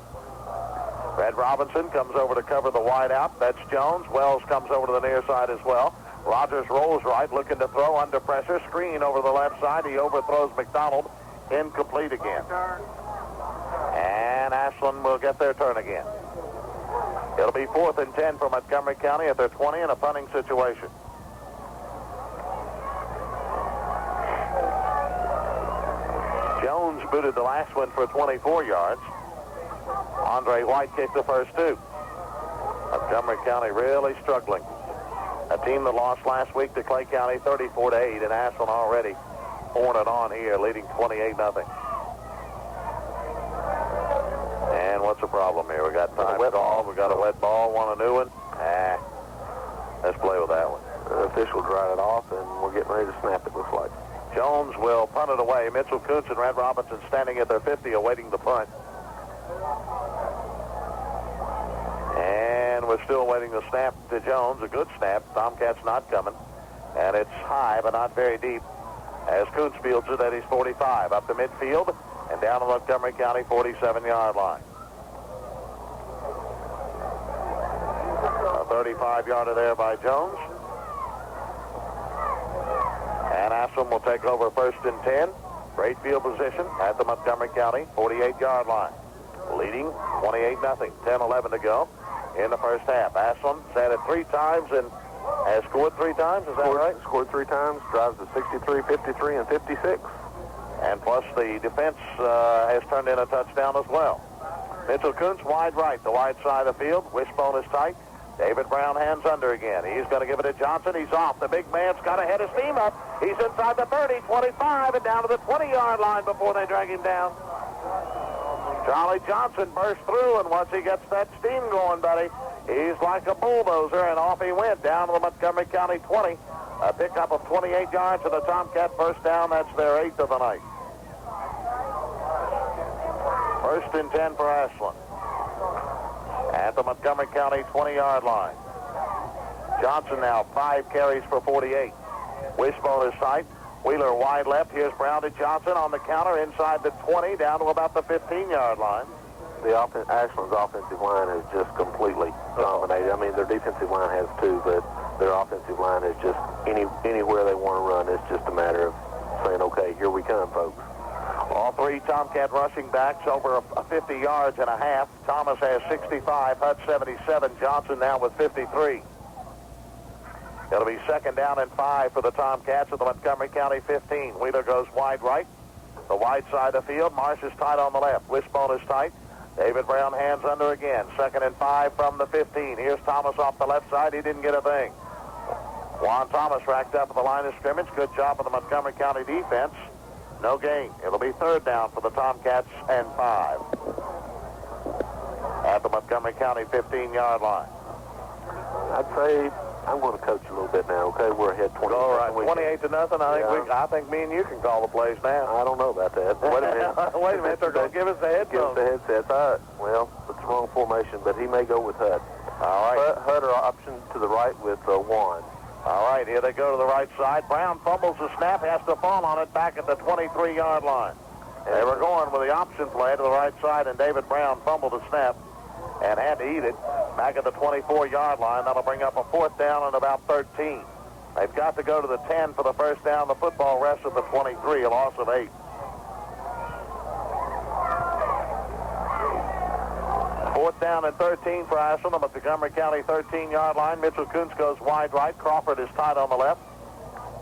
Red Robinson comes over to cover the wide out. That's Jones. Wells comes over to the near side as well. Rogers rolls right, looking to throw under pressure. Screen over the left side. He overthrows McDonald. Incomplete again. And Ashland will get their turn again. It'll be 4th and 10 for Montgomery County at their 20 in a punting situation. Jones booted the last one for 24 yards. Andre White kicked the first 2. Montgomery County really struggling. A team that lost last week to Clay County 34-8, and Ashland already pouring it on here, leading 28-0. And what's the problem here? We got time ball. We got a wet ball. Want a new one? Let's play with that one. The official dried it off, and we're getting ready to snap it, looks like. Jones will punt it away. Mitchell Kuntz and Red Robinson standing at their 50 awaiting the punt. And we're still waiting the snap to Jones. A good snap. Tomcats not coming. And it's high, but not very deep. As Kuntz fields it at his 45. Up to midfield and down to Montgomery County 47-yard line. A 35-yarder there by Jones. And Ashland will take over 1st and 10. Great field position at the Montgomery County 48-yard line. Leading 28-0. 10-11 to go in the first half. Ashland said it 3 times and has scored 3 times. Is that right? Scored 3 times. Drives to 63, 53, and 56. And plus the defense has turned in a touchdown as well. Mitchell Kuntz wide right, the wide side of the field. Wishbone is tight. David Brown hands under again. He's going to give it to Johnson. He's off. The big man's got to head his team up. He's inside the 30, 25, and down to the 20-yard line before they drag him down. Charlie Johnson burst through, and once he gets that steam going, buddy, he's like a bulldozer, and off he went down to the Montgomery County 20. A pickup of 28 yards to the Tomcat first down. That's their 8th of the night. 1st and 10 for Ashland at the Montgomery County 20-yard line. Johnson now 5 carries for 48. Wishbone is tight. Wheeler wide left. Here's Brown to Johnson on the counter inside the 20 down to about the 15-yard line. Ashland's offensive line is just completely dominated. I mean, their defensive line has too, but their offensive line is just anywhere they want to run. It's just a matter of saying, okay, here we come, folks. All 3 Tomcat rushing backs over 50 yards and a half. Thomas has 65, Hutt 77, Johnson now with 53. It'll be 2nd down and 5 for the Tomcats at the Montgomery County 15. Wheeler goes wide right. The wide side of the field. Marsh is tight on the left. Wishbone is tight. David Brown hands under again. 2nd and 5 from the 15. Here's Thomas off the left side. He didn't get a thing. Juan Thomas racked up at the line of scrimmage. Good job of the Montgomery County defense. No gain. It'll be 3rd down for the Tomcats and 5 at the Montgomery County 15-yard line. I'd say I'm going to coach a little bit now, okay? We're ahead 20. All right, 28-0. I think me and you can call the plays now. I don't know about that. Wait a minute. Wait a minute. They're going to give us the headsets. Give us the headsets. All right. Well, it's the wrong formation, but he may go with Hutt. All right. Hutt are option to the right with Juan. All right, here they go to the right side. Brown fumbles the snap, has to fall on it back at the 23-yard line. They were going with the option play to the right side, and David Brown fumbled the snap and had to eat it back at the 24-yard line. That'll bring up a 4th down and about 13. They've got to go to the 10 for the first down. The football rests at the 23, a loss of 8. 4th down and 13 for Ashland on the Montgomery County 13-yard line. Mitchell Kuntz goes wide right. Crawford is tight on the left.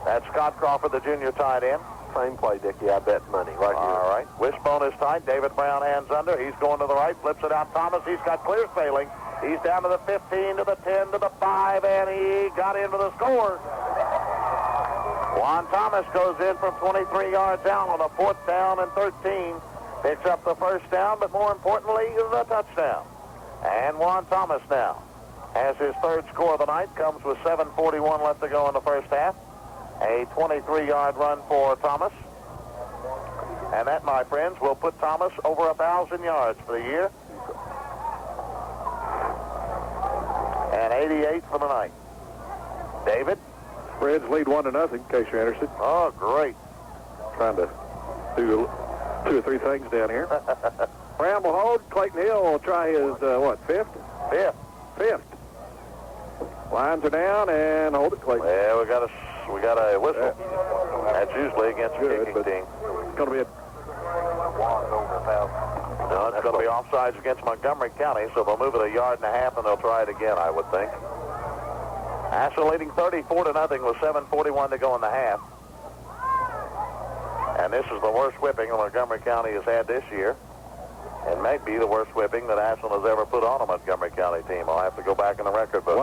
That's Scott Crawford, the junior tight end. Same play, Dickie. I bet money right here. All right. Wishbone is tight. David Brown hands under. He's going to the right. Flips it out. Thomas. He's got clear sailing. He's down to the 15, to the 10, to the 5, and he got in for the score. Juan Thomas goes in from 23 yards out on a 4th down and 13. Picks up the first down, but more importantly, the touchdown. And Juan Thomas now has his 3rd score of the night. Comes with 7:41 left to go in the first half. A 23-yard run for Thomas. And that, my friends, will put Thomas over 1,000 yards for the year. And 88 for the night. David? Reds lead 1-0, in case you're interested. Oh, great. Trying to do 2 or 3 things down here. Brown will hold. Clayton Hill will try his, 5th? Fifth. Lines are down, and hold it, Clayton. Yeah, we got a whistle. That's usually against a kicking team. It's going to be No, it's going to be offsides against Montgomery County, so they'll move it 1.5 yards, and they'll try it again, I would think. Ashland leading 34-0 with 7:41 to go in the half. And this is the worst whipping Montgomery County has had this year. And may be the worst whipping that Ashland has ever put on a Montgomery County team. I'll have to go back in the record book.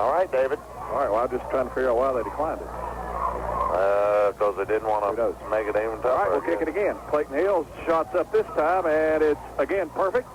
All right, David. All right, well, I'm just trying to figure out why they declined it. Because they didn't want to make it even tougher. All right, we'll kick it again. Clayton Hill's shot's up this time, and it's, again, perfect.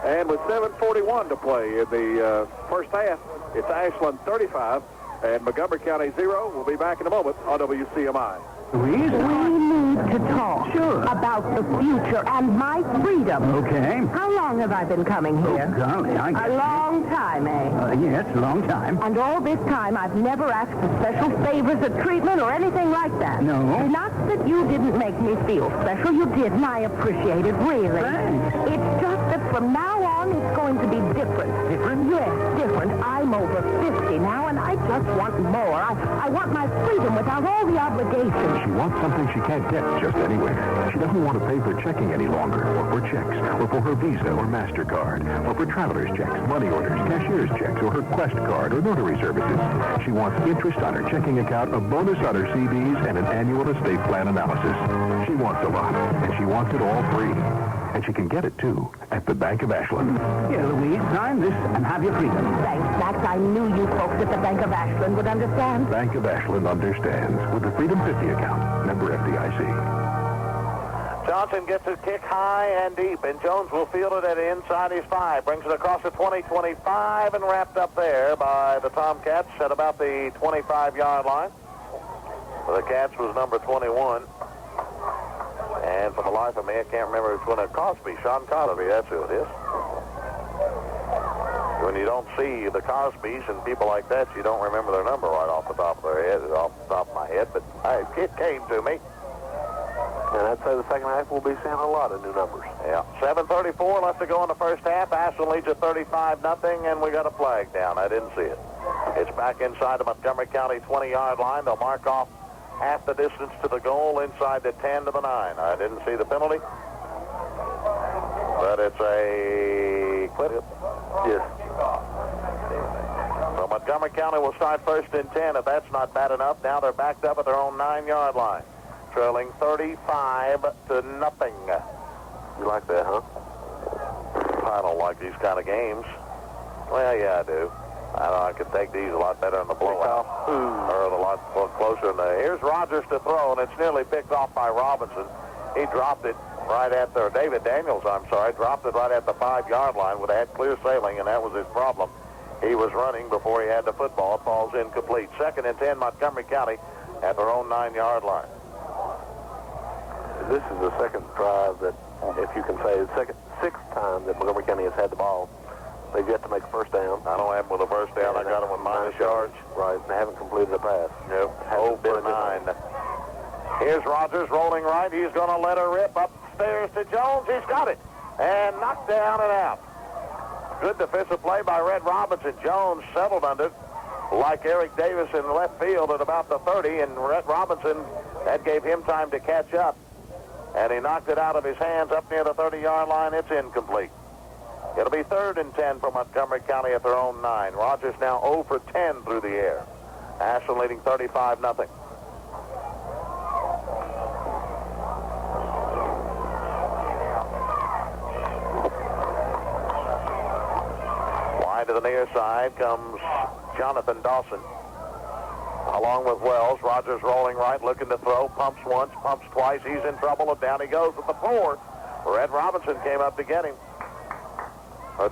And with 7:41 to play in the first half, it's Ashland 35 and Montgomery County 0. We'll be back in a moment on WCMI. We need to talk about the future and my freedom. Okay. How long have I been coming here? Oh, golly, I guess. A long time, eh? Yes, a long time. And all this time, I've never asked for special favors or treatment or anything like that. No. Not that you didn't make me feel special. You did, and I appreciate it, really. Thanks. It's just that from now on, it's going to be different. Different? Yes, different. I'm over 50 now, and I just want more. I want my freedom without all the obligations. She wants something she can't get just anywhere. She doesn't want to pay for checking any longer, or for checks, or for her Visa or MasterCard, or for traveler's checks, money orders, cashier's checks, or her Quest card, or notary services. She wants interest on her checking account, a bonus on her CDs, and an annual estate plan analysis. She wants a lot, and she wants it all free. And she can get it, too, at the Bank of Ashland. Here, Louise, sign this and have your freedom. Thanks, Max. I knew you folks at the Bank of Ashland would understand. Bank of Ashland understands with the Freedom 50 account. Member FDIC. Johnson gets his kick high and deep, and Jones will field it at inside his 5. Brings it across the 20-25 and wrapped up there by the Tomcats at about the 25-yard line. For the Cats was number 21. And for the life of me, I can't remember which one. Cosby, Sean Cosby, that's who it is. When you don't see the Cosbys and people like that, you don't remember their number right off the top of their head, off the top of my head. But it came to me. And I'd say the second half will be seeing a lot of new numbers. Yeah. 7:34 left to go in the first half. Ashland leads at 35-0, and we got a flag down. I didn't see it. It's back inside the Montgomery County 20-yard line. They'll mark off half the distance to the goal inside the 10 to the 9. I didn't see the penalty. But it's a clip. Yes. So Montgomery County will start first and 10. If that's not bad enough, now they're backed up at their own 9-yard line. Trailing 35-0. You like that, huh? I don't like these kind of games. Well, yeah, I do. I know I could take these a lot better in the blowout. Or a lot closer in the... Here's Rogers to throw, and it's nearly picked off by Robinson. He dropped it right at the... David Daniels, I'm sorry, dropped it right at the 5-yard line with had clear sailing, and that was his problem. He was running before he had the football. It falls incomplete. 2nd and 10, Montgomery County at their own 9-yard line. This is the second drive that, if you can say, sixth time that Montgomery County has had the ball. They've yet to make a first down. I don't have them with a first down. I got them with minus yards. Right, and they haven't completed a pass. Nope. 0 for 9. Here's Rogers rolling right. He's going to let her rip upstairs to Jones. He's got it. And knocked down and out. Good defensive play by Red Robinson. Jones settled under it like Eric Davis in left field at about the 30, and Red Robinson, that gave him time to catch up. And he knocked it out of his hands up near the 30-yard line. It's incomplete. It'll be 3rd and 10 for Montgomery County at their own 9. Rogers now 0 for 10 through the air. Ashland leading 35-0. Wide to the near side comes Jonathan Dawson. Along with Wells, Rogers rolling right, looking to throw, pumps once, pumps twice, he's in trouble, and down he goes at the 4. Red Robinson came up to get him.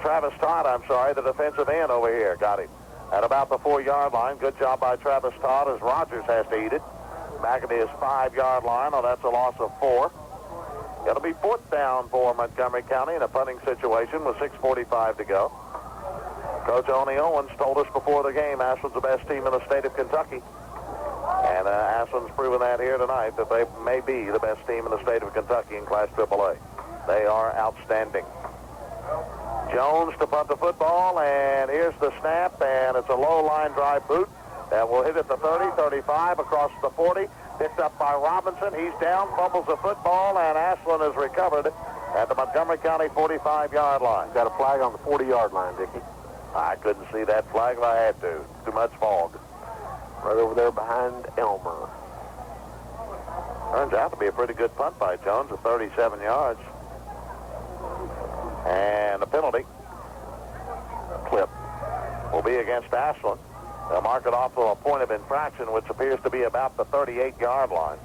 Travis Todd, I'm sorry, the defensive end over here, got him. At about the 4-yard line, good job by Travis Todd as Rogers has to eat it. Back at his 5-yard line, oh, that's a loss of 4. It'll be 4th down for Montgomery County in a punting situation with 6:45 to go. Coach Oni Owens told us before the game Ashland's the best team in the state of Kentucky. And Ashland's proven that here tonight, that they may be the best team in the state of Kentucky in Class AAA. They are outstanding. Jones to punt the football, and here's the snap, and it's a low line drive boot that will hit at the 30, 35, across the 40, picked up by Robinson. He's down, fumbles the football, and Ashland is recovered at the Montgomery County 45-yard line. Got a flag on the 40-yard line, Dickie. I couldn't see that flag if I had to. Too much fog. Right over there behind Elmer. Turns out to be a pretty good punt by Jones at 37 yards. And the penalty clip will be against Ashland. They'll mark it off to a point of infraction, which appears to be about the 38-yard line.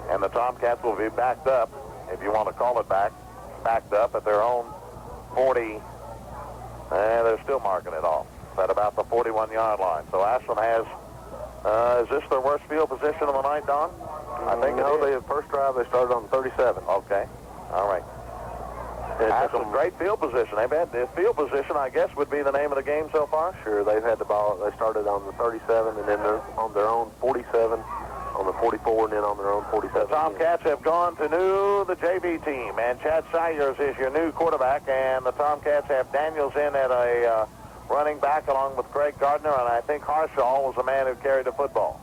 And the Tomcats will be backed up, if you want to call it backed up at their own 40. They're still marking it off at about the 41-yard line. So Ashland has, is this their worst field position of the night, Don? I think no, the first drive they started on 37. Okay. All right. That's a great field position. They've had the field position, I guess, would be the name of the game so far. Sure, they've had the ball. They started on the 37, and then they're on their own 47, on the 44, and then on their own 47. The Tomcats have gone to the JV team, and Chad Sayers is your new quarterback, and the Tomcats have Daniels in at a running back along with Craig Gardner, and I think Harshaw was the man who carried the football.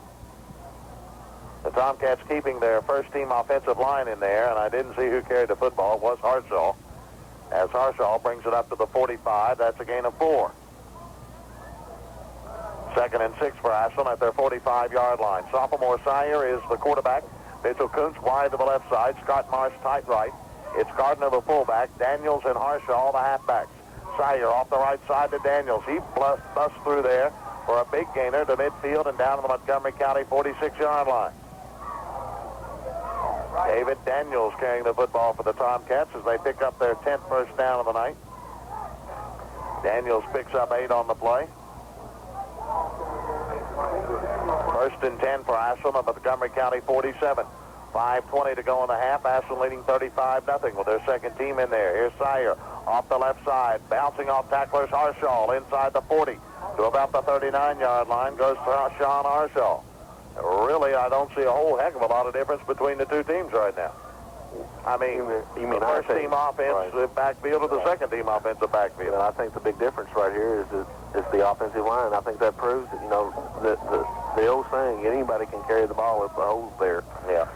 The Tomcats keeping their first-team offensive line in there, and I didn't see who carried the football. It was Harshaw. As Harshaw brings it up to the 45, that's a gain of 4. 2nd and 6 for Ashland at their 45-yard line. Sophomore Sire is the quarterback. Mitchell Kuntz wide to the left side. Scott Marsh tight right. It's Gardner the fullback. Daniels and Harshaw the halfbacks. Sire off the right side to Daniels. He busts through there for a big gainer to midfield and down to the Montgomery County 46-yard line. David Daniels carrying the football for the Tomcats as they pick up their 10th first down of the night. Daniels picks up 8 on the play. 1st and 10 for Ashland at Montgomery County 47. 5:20 to go in the half. Ashland leading 35-0 with their second team in there. Here's Sire off the left side, bouncing off tacklers. Harshaw inside the 40 to about the 39-yard line goes Sean Harshaw. Really, I don't see a whole heck of a lot of difference between the two teams right now. I mean, you mean the first team offensive backfield or the second team offensive backfield? And I think the big difference right here is the offensive line. I think that proves that, the old saying, anybody can carry the ball if the hole's there. Yeah.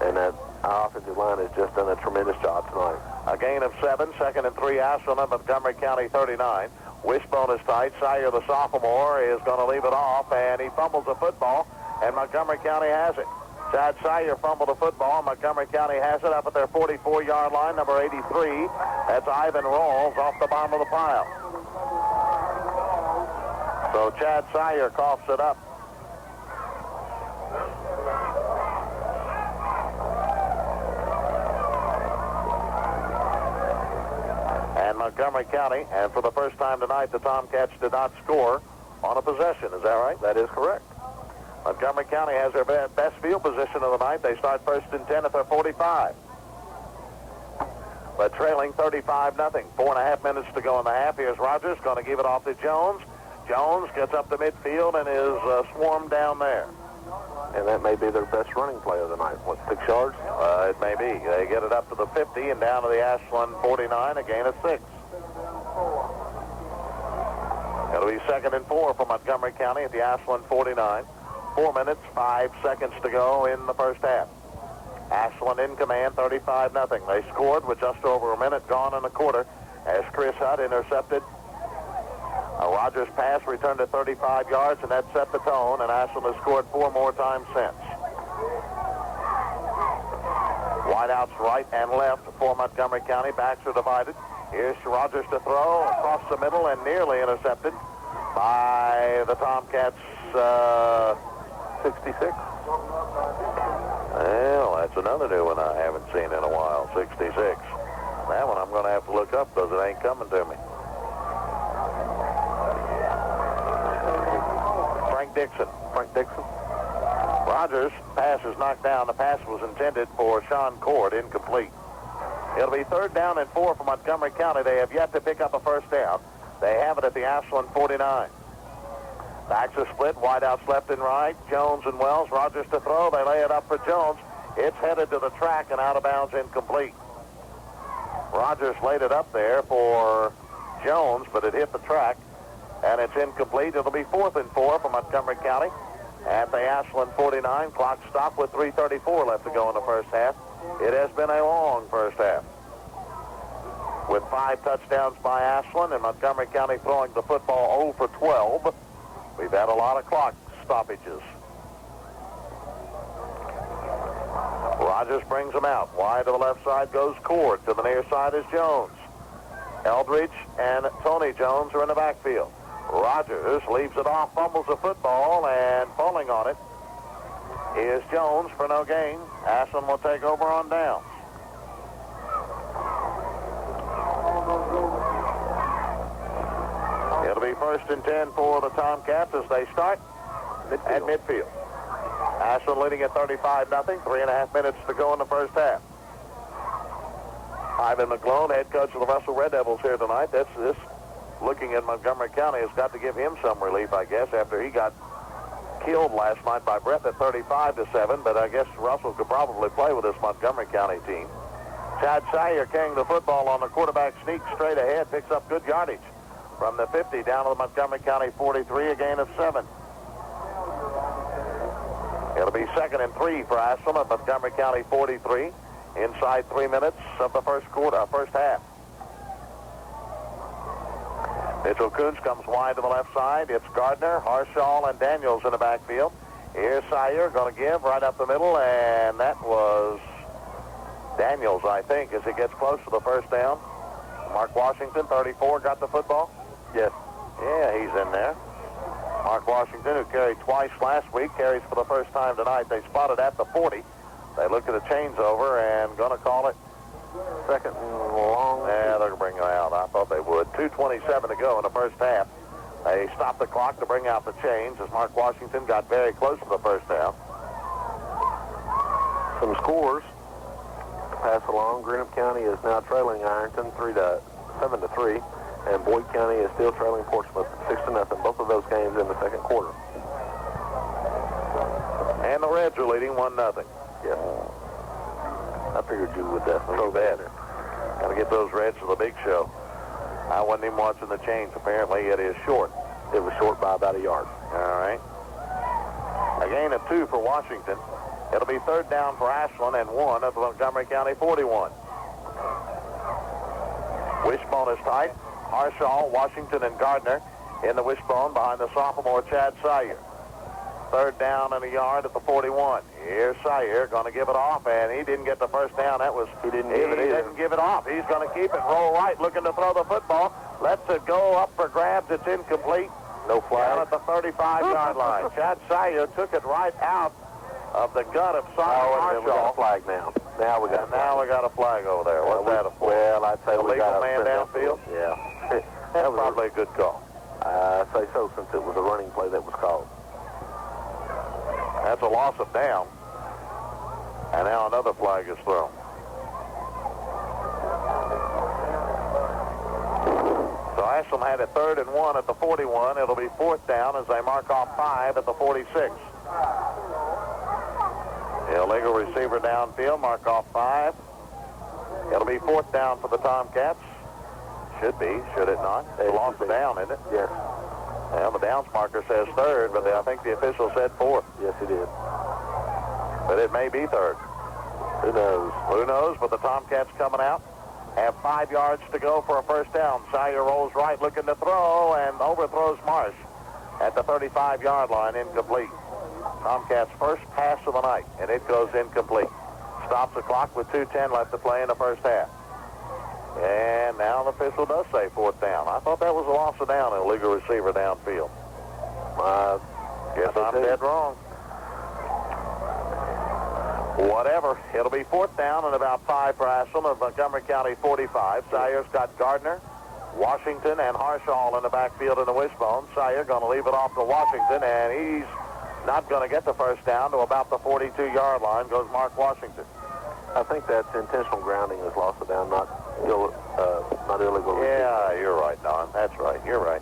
And that our offensive line has just done a tremendous job tonight. A gain of 7, 2nd and 3, Ashland at Montgomery County 39. Wishbone is tight. Sire, the sophomore, is going to leave it off, and he fumbles the football. And Montgomery County has it. Chad Sire fumbled the football. Montgomery County has it up at their 44-yard line, number 83. That's Ivan Rawls off the bottom of the pile. So Chad Sire coughs it up. And Montgomery County, and for the first time tonight, the Tomcats did not score on a possession. Is that right? That is correct. Montgomery County has their best field position of the night. They start 1st and 10 at their 45. But trailing 35-0. 4.5 minutes to go in the half. Here's Rogers going to give it off to Jones. Jones gets up to midfield and is swarmed down there. And that may be their best running play of the night. What, 6 yards? It may be. They get it up to the 50 and down to the Ashland 49, a gain of 6. It'll be 2nd and 4 for Montgomery County at the Ashland 49. 4 minutes, 5 seconds to go in the first half. Ashland in command, 35-0. They scored with just over a minute gone in the quarter as Chris Hutt intercepted a Rogers pass, returned to 35 yards, and that set the tone, and Ashland has scored 4 more times since. Wideouts right and left for Montgomery County. Backs are divided. Here's Rogers to throw across the middle and nearly intercepted by the Tomcats. 66. Well, that's another new one I haven't seen in a while. 66. That one I'm going to have to look up because it ain't coming to me. Frank Dixon. Rogers' pass is knocked down. The pass was intended for Sean Cord, incomplete. It'll be 3rd down and 4 for Montgomery County. They have yet to pick up a first down. They have it at the Ashland 49. Backs are split, wideouts left and right. Jones and Wells. Rogers to throw. They lay it up for Jones. It's headed to the track and out of bounds, incomplete. Rogers laid it up there for Jones, but it hit the track, and it's incomplete. It'll be 4th and 4 for Montgomery County at the Ashland 49. Clock stopped with 3:34 left to go in the first half. It has been a long first half, with 5 touchdowns by Ashland and Montgomery County throwing the football 0 for 12. We've had a lot of clock stoppages. Rogers brings them out. Wide to the left side goes Cord. To the near side is Jones. Eldridge and Tony Jones are in the backfield. Rogers leaves it off, fumbles the football, and falling on it is Jones for no gain. Ashland will take over on downs. It'll be 1st and 10 for the Tomcats as they start at midfield. Ashland leading at 35-0. 3.5 minutes to go in the first half. Ivan McClone, head coach of the Russell Red Devils here tonight. This looking at Montgomery County has got to give him some relief, I guess, after he got killed last night by Brett at 35-7. But I guess Russell could probably play with this Montgomery County team. Chad Sayer carrying the football on the quarterback sneak straight ahead, picks up good yardage from the 50 down to the Montgomery County 43, a gain of 7. It'll be 2nd and 3 for Ashland at Montgomery County 43 inside 3 minutes of the first half. Mitchell Coons comes wide to the left side. It's Gardner, Harshall, and Daniels in the backfield. Here's Sayer going to give right up the middle, and that was Daniels, I think, as he gets close to the first down. Mark Washington, 34, got the football? Yes. Yeah, he's in there. Mark Washington, who carried twice last week, carries for the first time tonight. They spotted at the 40. They look at the chains over and going to call it 2nd and long. Yeah, they're going to bring it out. I thought they would. 2:27 to go in the first half. They stopped the clock to bring out the chains as Mark Washington got very close to the first down. Some scores to pass along. Greenup County is now trailing Ironton 7-3, and Boyd County is still trailing Portsmouth 6-0. Both of those games in the second quarter. And the Reds are leading 1-0. Yeah. I figured you would definitely go bad. Got to get those Reds to the big show. I wasn't even watching the chains. Apparently it is short. It was short by about a yard. All right. A gain of 2 for Washington. It'll be 3rd down for Ashland and 1 at the Montgomery County 41. Wishbone is tight. Harshall, Washington, and Gardner in the wishbone behind the sophomore Chad Sayer. 3rd down and a yard at the 41. Here's Sayer going to give it off, and he didn't get the first down. He didn't give it off. He's going to keep it, roll right, looking to throw the football. Lets it go up for grabs. It's incomplete. No flag. Down at the 35-yard line. Chad Sayer took it right out of the gut of Sayer Harshall. We got a flag now. Now we got a flag over there. What's that for? Well, I'd say we got a man downfield. Yeah. That's probably a good call. I say so, since it was a running play that was called. That's a loss of down. And now another flag is thrown. So Ashland had a 3rd and 1 at the 41. It'll be 4th down as they mark off 5 at the 46. Illegal receiver downfield, mark off 5. It'll be 4th down for the Tomcats. Should be, should it not? They lost the down, isn't it? Yes. Well, the downs marker says 3rd, but I think the official said 4th. Yes, he did. But it may be 3rd. Who knows? Who knows, but the Tomcats coming out. Have 5 yards to go for a first down. Sire rolls right, looking to throw, and overthrows Marsh at the 35-yard line, incomplete. Tomcats' first pass of the night, and it goes incomplete. Stops the clock with 2:10 left to play in the first half. And now the official does say 4th down. I thought that was a loss of down, an illegal receiver downfield. Guess I'm dead wrong. Whatever. It'll be 4th down and about 5 for Ashland of Montgomery County 45. Sire's got Gardner, Washington, and Harshall in the backfield in the wishbone. Sire going to leave it off to Washington, and he's not going to get the first down to about the 42-yard line. Goes Mark Washington. I think that's intentional grounding is loss of down, not illegal. Yeah, you're right, Don. That's right. You're right.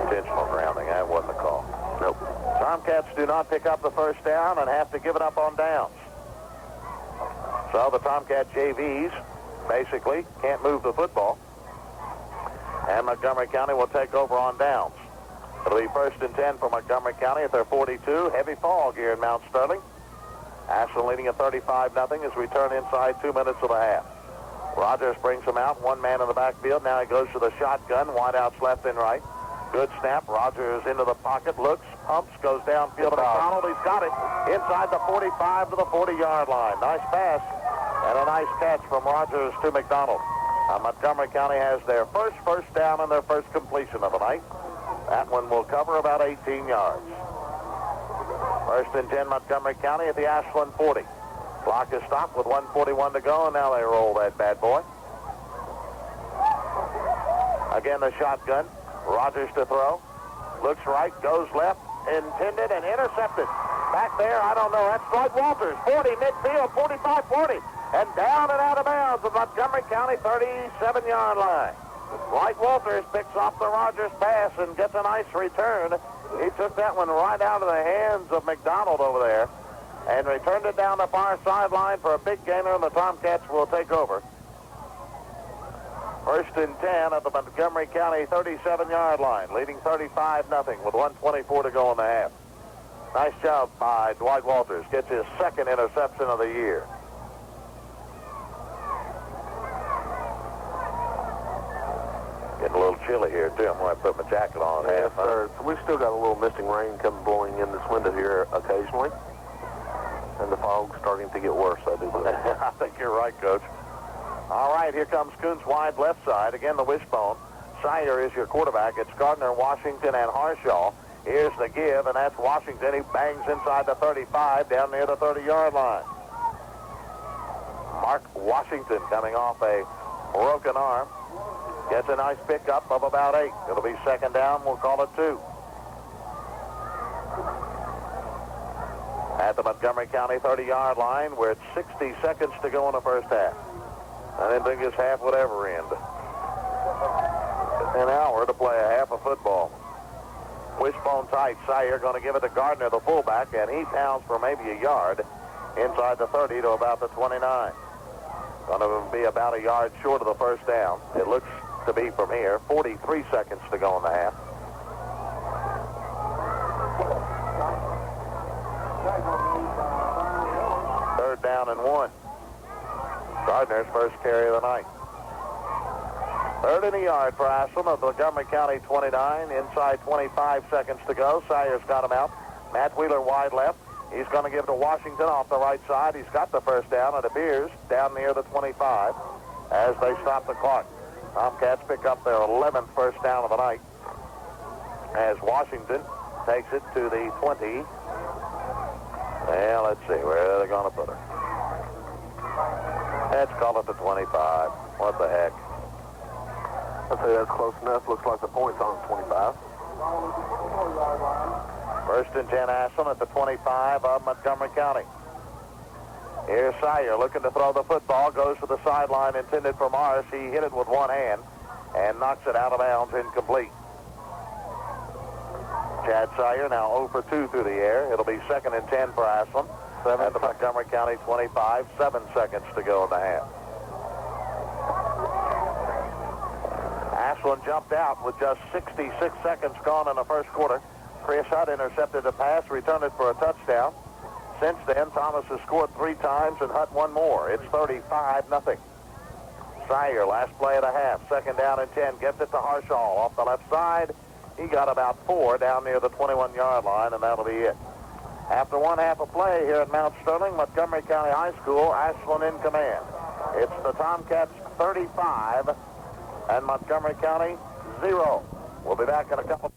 Intentional grounding. That wasn't a call. Nope. Tomcats do not pick up the first down and have to give it up on downs. So the Tomcat JVs basically can't move the football. And Montgomery County will take over on downs. It'll be 1st and 10 for Montgomery County at their 42. Heavy fall here in Mount Sterling. Ashland leading at 35-0 as we turn inside 2 minutes of the half. Rogers brings him out, 1 man in the backfield. Now he goes to the shotgun, wideouts left and right. Good snap. Rogers into the pocket, looks, pumps, goes downfield to McDonald. He's got it inside the 45 to the 40-yard line. Nice pass and a nice catch from Rogers to McDonald. Montgomery County has their first down and their first completion of the night. That one will cover about 18 yards. 1st and 10 Montgomery County at the Ashland 40. Clock is stopped with 1:41 to go, and now they roll that bad boy. Again, the shotgun. Rogers to throw. Looks right, goes left, intended and intercepted. Back there, I don't know. That's Dwight Walters, 40, midfield, 45-40. And down and out of bounds at Montgomery County 37-yard line. Dwight Walters picks off the Rogers pass and gets a nice return. He took that one right out of the hands of McDonald over there and returned it down the far sideline for a big gainer, and the Tomcats will take over. 1st and 10 at the Montgomery County 37-yard line, leading 35-0 with 1:24 to go in the half. Nice job by Dwight Walters. Gets his 2nd interception of the year. Getting a little chilly here, too. I'm going to put my jacket on. Yes, sir. So we've still got a little misting rain blowing in this window here occasionally. And the fog's starting to get worse, I do believe. I think you're right, Coach. All right, here comes Kuntz wide left side. Again, the wishbone. Sire is your quarterback. It's Gardner, Washington, and Harshall. Here's the give, and that's Washington. He bangs inside the 35 down near the 30-yard line. Mark Washington coming off a broken arm. Gets a nice pickup of about 8. It'll be 2nd down. We'll call it 2. At the Montgomery County 30-yard line, we're at 60 seconds to go in the first half. I didn't think this half would ever end. An hour to play a half of football. Wishbone tight. Sire going to give it to Gardner, the fullback, and he pounds for maybe a yard inside the 30 to about the 29. Going to be about a yard short of the first down. It looks to be from here. 43 seconds to go in the half. Third down and 1. Gardner's first carry of the night. 3rd and a yard for Ashland of Montgomery County 29. Inside 25 seconds to go. Sire's got him out. Matt Wheeler wide left. He's going to give it to Washington off the right side. He's got the first down, it appears, down near the 25 as they stop the clock. Tomcats pick up their 11th first down of the night as Washington takes it to the 20. Well, let's see, where are they going to put her? Let's call it the 25. What the heck? I'd say that's close enough. Looks like the point's on 25. 1st and 10 Ashland at the 25 of Montgomery County. Here's Sire looking to throw the football. Goes to the sideline intended for Morris. He hit it with one hand and knocks it out of bounds, incomplete. Chad Sire now 0 for 2 through the air. It'll be 2nd and 10 for Ashland at the Montgomery County 25. 7 seconds to go in the half. Ashland jumped out with just 66 seconds gone in the first quarter. Chris Hutt intercepted a pass, returned it for a touchdown. Since then, Thomas has scored 3 times and Hutt 1 more. It's 35-0. Sire, last play of the half, second down and 10, gets it to Harshall off the left side. He got about 4 down near the 21-yard line, and that'll be it. After one half of play here at Mount Sterling, Montgomery County High School, Ashland in command. It's the Tomcats 35 and Montgomery County 0. We'll be back in a couple.